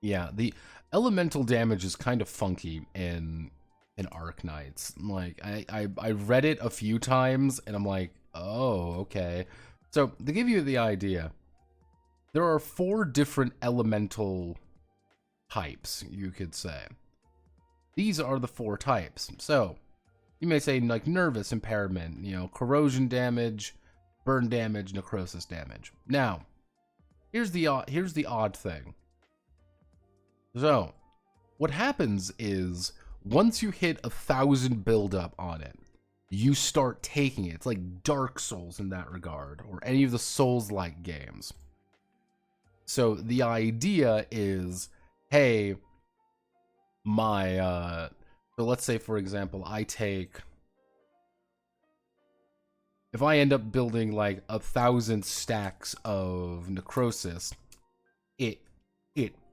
Yeah, the elemental damage is kind of funky in Arknights. Like I read it a few times and I'm like, oh, okay. So to give you the idea, there are 4 different elemental types, you could say. These are the 4 types. So you may say like nervous impairment, you know, corrosion damage, burn damage, necrosis damage. Now, here's the odd thing. So, what happens is once you hit 1,000 buildup on it, you start taking it. It's like Dark Souls in that regard, or any of the Souls-like games. So the idea is, hey, so let's say for example, if I end up building like 1,000 stacks of necrosis, it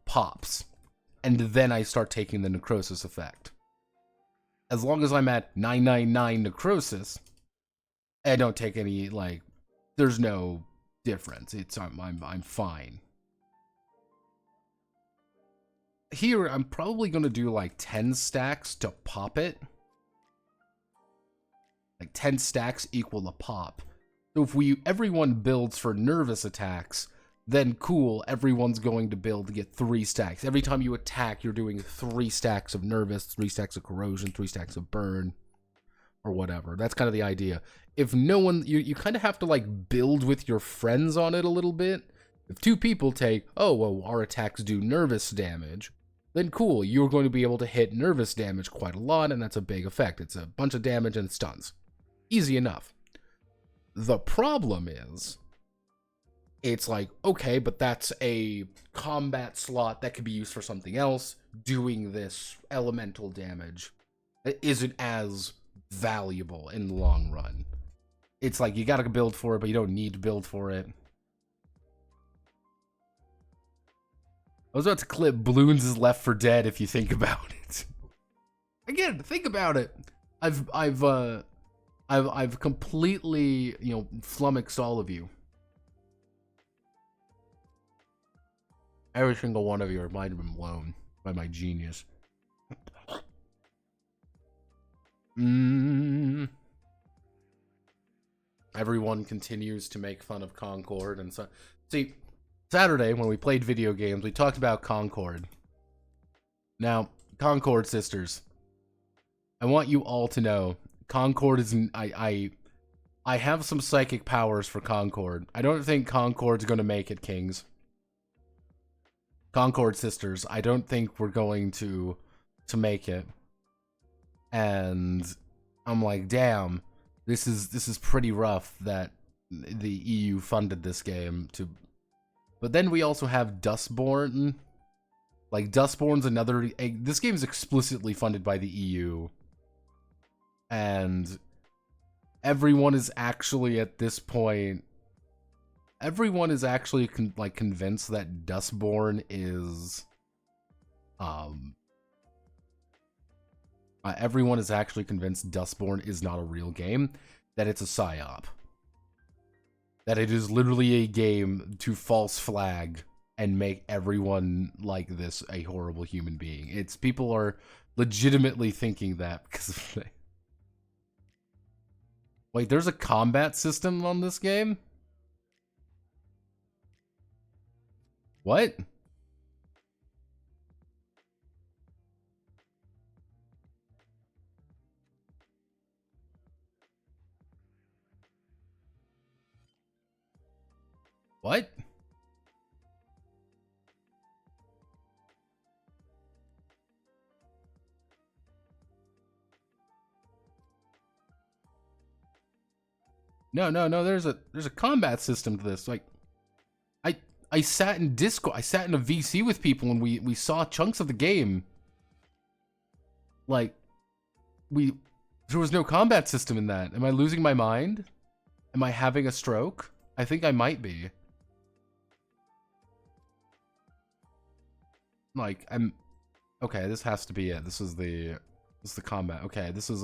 pops. And then I start taking the necrosis effect. As long as I'm at 999 necrosis, I don't take any, like, there's no difference. I'm fine. Here, I'm probably going to do like 10 stacks to pop it. Like 10 stacks equal a pop. So if everyone builds for nervous attacks, then cool, everyone's going to build to get 3 stacks. Every time you attack, you're doing 3 stacks of nervous, 3 stacks of corrosion, 3 stacks of burn, or whatever. That's kind of the idea. If no one, you kind of have to like build with your friends on it a little bit. If 2 people take, oh, well, our attacks do nervous damage, then cool, you're going to be able to hit nervous damage quite a lot, and that's a big effect. It's a bunch of damage and stuns. Easy enough. The problem is, it's like, okay, but that's a combat slot that could be used for something else. Doing this elemental damage isn't as valuable in the long run. It's like, you gotta build for it, but you don't need to build for it. I was about to clip Bloons' Left 4 Dead if you think about it. Again, think about it. I've completely, you know, flummoxed all of you. Every single one of you might have been blown by my genius. Everyone continues to make fun of Concord, and so see, Saturday when we played video games, we talked about Concord. Now, Concord sisters, I want you all to know, Concord is I have some psychic powers for Concord. I don't think Concord's gonna make it, Kings. Concord sisters, I don't think we're going to make it. And I'm like, damn, this is pretty rough that the EU funded this game to. But then we also have Dustborn. Like, Dustborn's another. This game is explicitly funded by the EU, and everyone is actually at this point. Everyone is actually convinced that Dustborn is, everyone is actually convinced Dustborn is not a real game, that it's a psyop, that it is literally a game to false flag and make everyone like this a horrible human being. People are legitimately thinking that because of wait, there's a combat system on this game? What? What? No, there's a combat system to this. Like, I sat in Discord, I sat in a VC with people and we saw chunks of the game. Like, there was no combat system in that. Am I losing my mind? Am I having a stroke? I think I might be. Like, okay, this has to be it. This is the combat. Okay, this is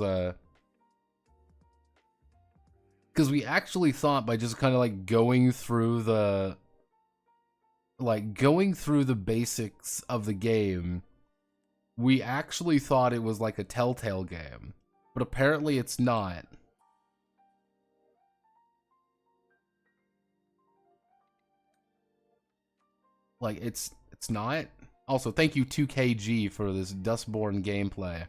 because we actually thought by just kind of like going through the like, going through the basics of the game, we actually thought it was like a Telltale game, but apparently it's not. Like, it's not. Also, thank you 2KG for this Dustborn gameplay.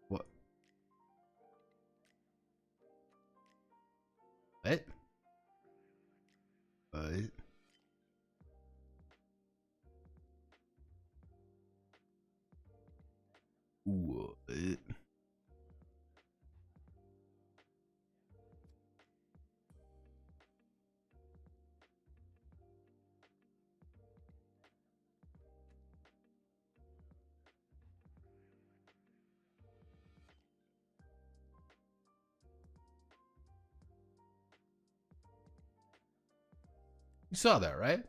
What? What? What? What? You saw that, right?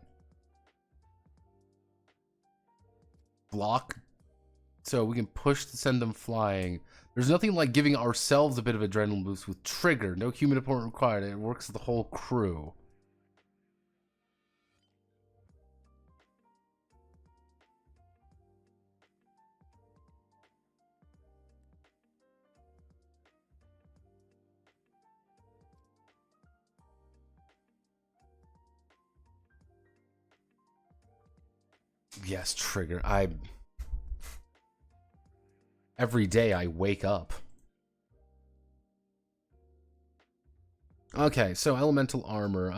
Block, so we can push to send them flying. There's nothing like giving ourselves a bit of adrenaline boost with trigger. No human opponent required. It works with the whole crew. Yes, trigger. Every day I wake up. Okay, so elemental armor.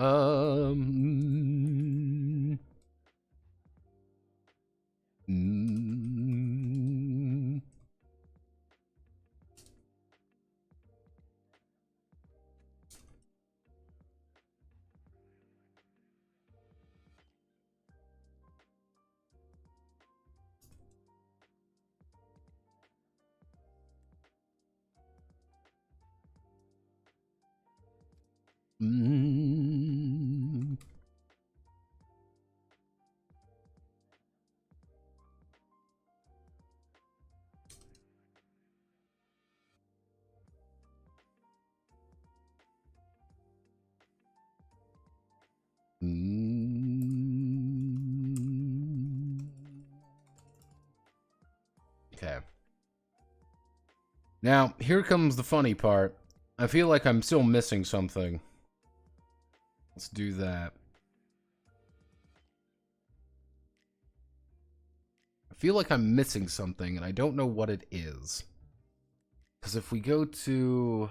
Okay. Now, here comes the funny part. I feel like I'm still missing something. Let's do that. I feel like I'm missing something, and I don't know what it is. Because if we go to...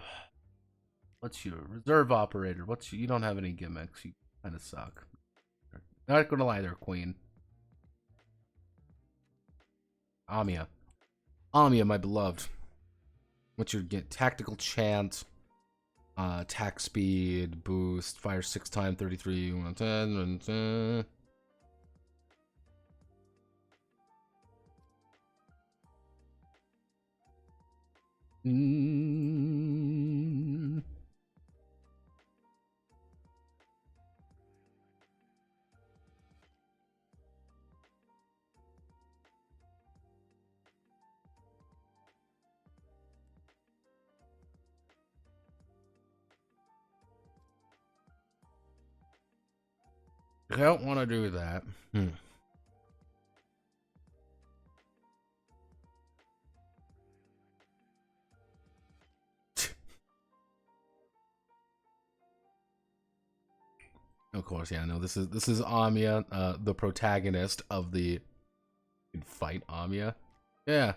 What's your reserve operator? You don't have any gimmicks. You kind of suck. Not gonna lie there, Queen. Amiya. Amiya, my beloved. What's your get? Tactical chant. Attack speed, boost, fire 6 times, 33, 110, I don't want to do that. Of course, yeah, no, this is Amiya, the protagonist of the fight Amiya. Yeah.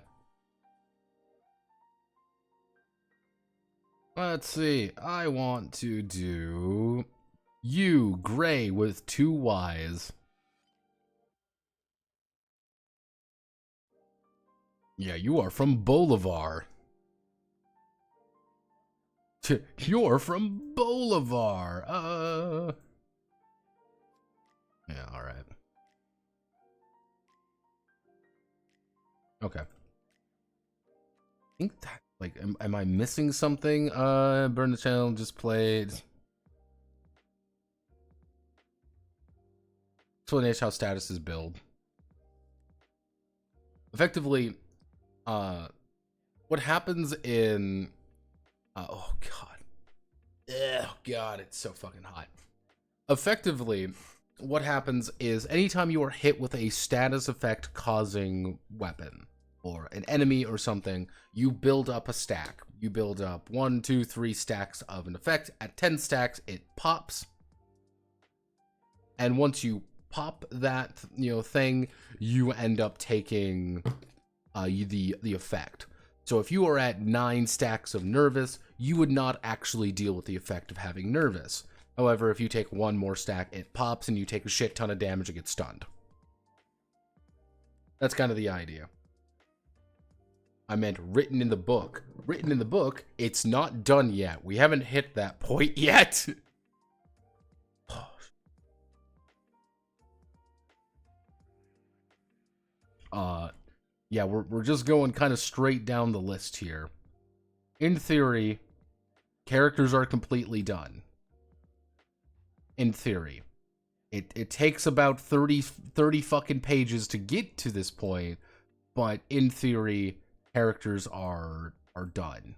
Let's see. I want to do you, gray with 2 Y's. Yeah, you are from Bolivar. You're from Bolivar. Yeah, alright. Okay. I think that, like, am I missing something? Burn the Channel just played. explanation how status is built. Effectively, what happens in... oh, God. Oh, God, it's so fucking hot. Effectively, what happens is anytime you are hit with a status effect causing weapon, or an enemy or something, you build up a stack. You build up 1, 2, 3 stacks of an effect. At 10 stacks, it pops. And once you pop that, thing, you end up taking the effect. So if you are at 9 stacks of nervous, you would not actually deal with the effect of having nervous. However, if you take 1 more stack, it pops and you take a shit ton of damage and get stunned. That's kind of the idea. I meant written in the book. Written in the book, it's not done yet. We haven't hit that point yet. Yeah, we're just going kind of straight down the list here. In theory, characters are completely done. In theory. It takes about 30 fucking pages to get to this point, but in theory, characters are done.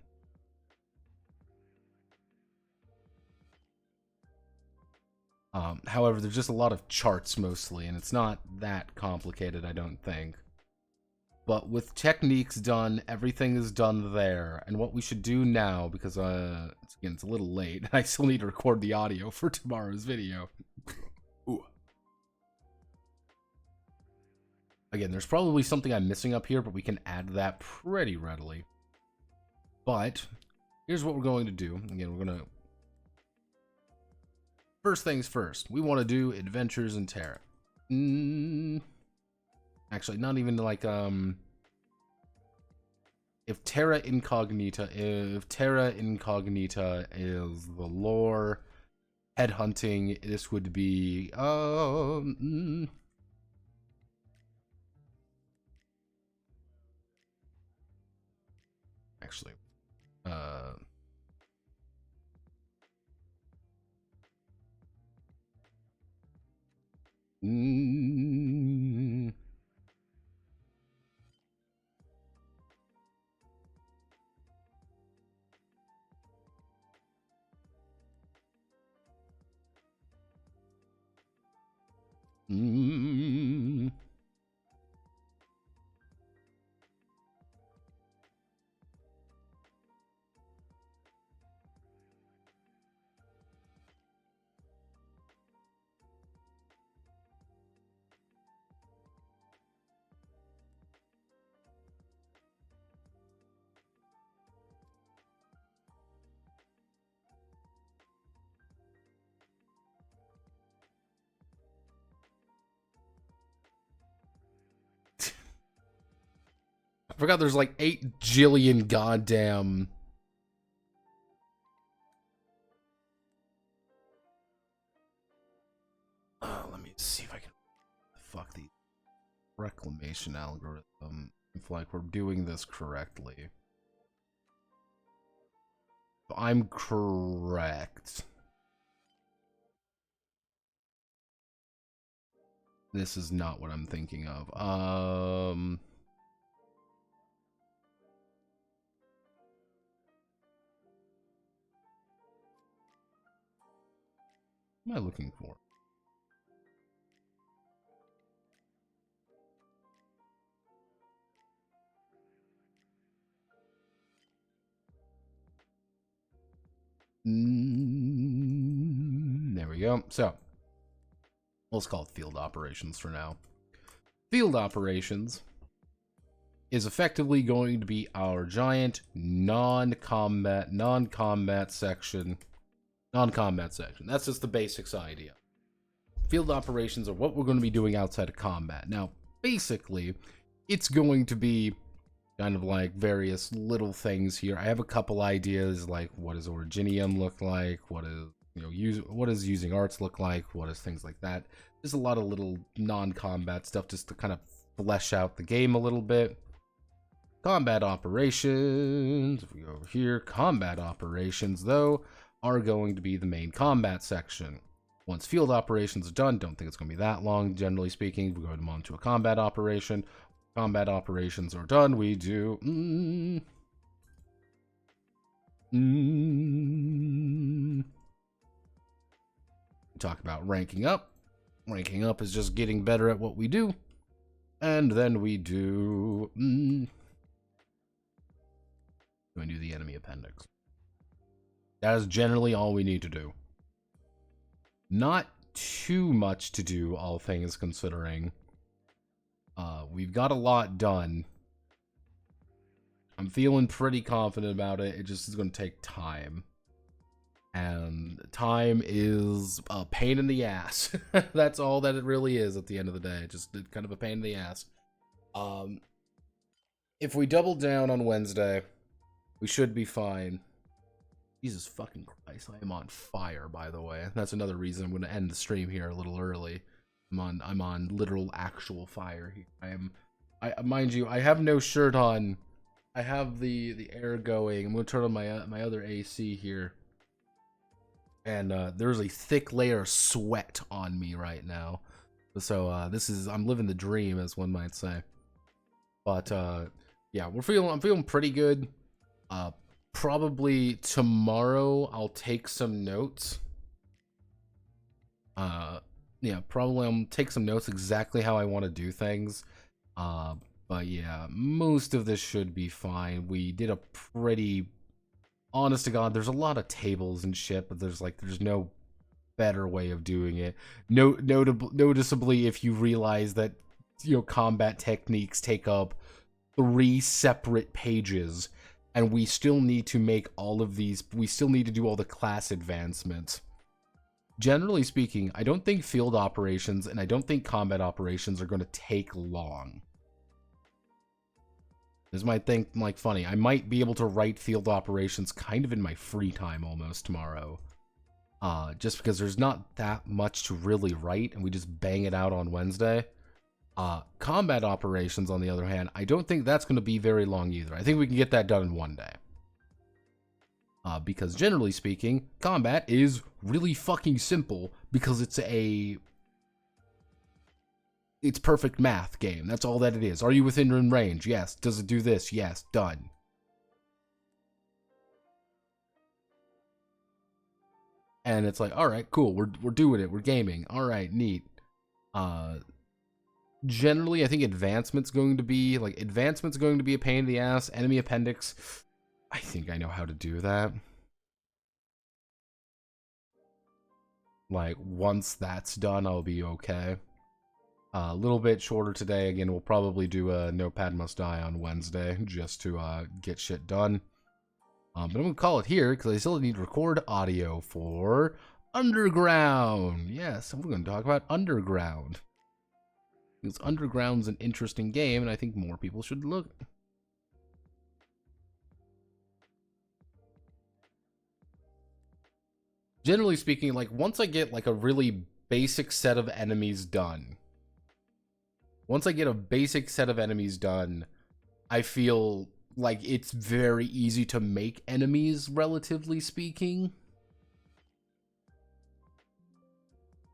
However, there's just a lot of charts mostly, and it's not that complicated, I don't think. But with techniques done, everything is done there. And what we should do now, because it's a little late, I still need to record the audio for tomorrow's video. Ooh. Again, there's probably something I'm missing up here, but we can add that pretty readily. But here's what we're going to do. Again, we're going to... First things first, we want to do Adventures in Terra. Actually, not even like, if Terra Incognita is the lore, headhunting, this would be, actually, I forgot there's like 8 jillion goddamn... let me see if I can... Fuck the reclamation algorithm. If like we're doing this correctly. If I'm correct. This is not what I'm thinking of. What am I looking for? There we go. So, let's call it field operations for now. Field operations is effectively going to be our giant non-combat section. Non-combat section. That's just the basics idea. Field operations are what we're going to be doing outside of combat. Now, basically, it's going to be kind of like various little things here. I have a couple ideas, like what does Originium look like? What is, what does using arts look like? What is things like that? There's a lot of little non-combat stuff just to kind of flesh out the game a little bit. Combat operations. If we go over here, combat operations, though, are going to be the main combat section. Once field operations are done, don't think it's going to be that long, generally speaking. We go on to a combat operation. Combat operations are done. We do... talk about ranking up. Ranking up is just getting better at what we do. And then we do... going to do the enemy appendix. That is generally all we need to do. Not too much to do, all things considering. We've got a lot done. I'm feeling pretty confident about it. It just is going to take time. And time is a pain in the ass. That's all that it really is at the end of the day. Just kind of a pain in the ass. If we double down on Wednesday, we should be fine. Jesus fucking Christ, I am on fire, by the way. That's another reason I'm going to end the stream here a little early. I'm on literal actual fire here. Mind you, I have no shirt on. I have the air going. I'm going to turn on my other AC here. And there's a thick layer of sweat on me right now. So I'm living the dream, as one might say. But yeah, I'm feeling pretty good. Probably tomorrow I'll take some notes. Yeah, probably I'll take some notes exactly how I want to do things. But yeah, most of this should be fine. We did a pretty... honest to God, there's a lot of tables and shit, but there's no better way of doing it. Noticeably, if you realize that, combat techniques take up 3 separate pages, and we still need to make all of these, we still need to do all the class advancements. Generally speaking, I don't think field operations and I don't think combat operations are going to take long. This might think like funny. I might be able to write field operations kind of in my free time almost tomorrow. Just because there's not that much to really write and we just bang it out on Wednesday. Combat operations, on the other hand, I don't think that's going to be very long either. I think we can get that done in one day. Because generally speaking, combat is really fucking simple because it's perfect math game. That's all that it is. Are you within range? Yes. Does it do this? Yes. Done. And it's like, all right, cool. We're doing it. We're gaming. All right, neat. Generally, I think advancement's going to be a pain in the ass. Enemy appendix, I think I know how to do that. Like, once that's done, I'll be okay. A little bit shorter today. Again, we'll probably do a Notepad Must Die on Wednesday just to get shit done. But I'm going to call it here because I still need to record audio for Underground. Yes, we're going to talk about Underground. Because Underground's an interesting game, and I think more people should look. Generally speaking, like, once I get, like, a really basic set of enemies done, I feel like it's very easy to make enemies, relatively speaking.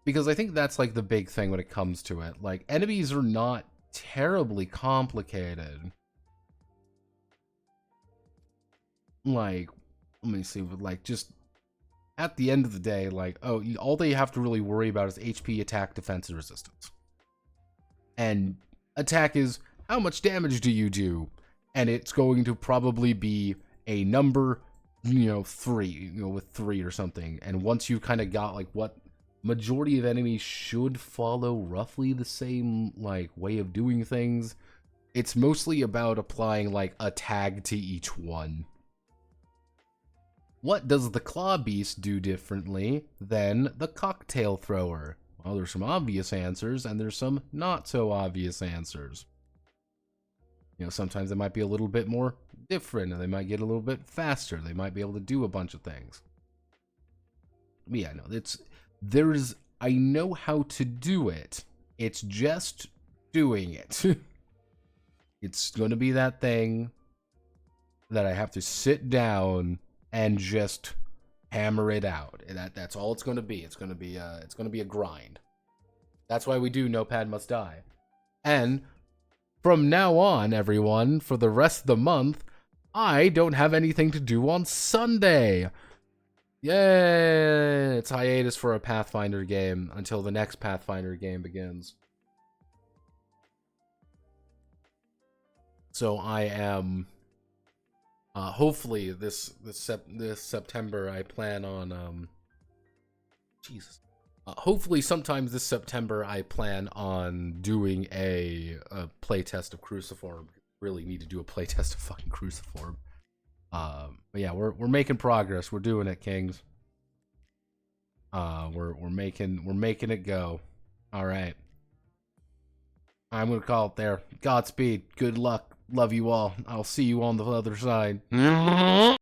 Because I think that's, like, the big thing when it comes to it. Like, enemies are not terribly complicated. Like, let me see, like, just at the end of the day, like, oh, all they have to really worry about is HP, attack, defense, and resistance. And attack is, how much damage do you do? And it's going to probably be a number, 3, with 3 or something. And once you've kind of got, like, what majority of enemies should follow roughly the same, like, way of doing things, it's mostly about applying, like, a tag to each one. What does the Claw Beast do differently than the Cocktail Thrower? Well, there's some obvious answers, and there's some not so obvious answers. Sometimes they might be a little bit more different, and they might get a little bit faster. They might be able to do a bunch of things. But yeah, no, I know how to do it. It's just doing it. It's going to be that thing that I have to sit down and just hammer it out. And that's all it's going to be. It's going to be a grind. That's why we do Notepad Must Die. And from now on, everyone, for the rest of the month, I don't have anything to do on Sunday. Yay! It's hiatus for a Pathfinder game until the next Pathfinder game begins. So I am hopefully this September I plan on Jesus. Hopefully sometimes this September I plan on doing a playtest of Cruciform. Really need to do a playtest of fucking Cruciform. But yeah, we're making progress. We're doing it, Kings. We're making it go. All right. I'm gonna call it there. Godspeed. Good luck. Love you all. I'll see you on the other side.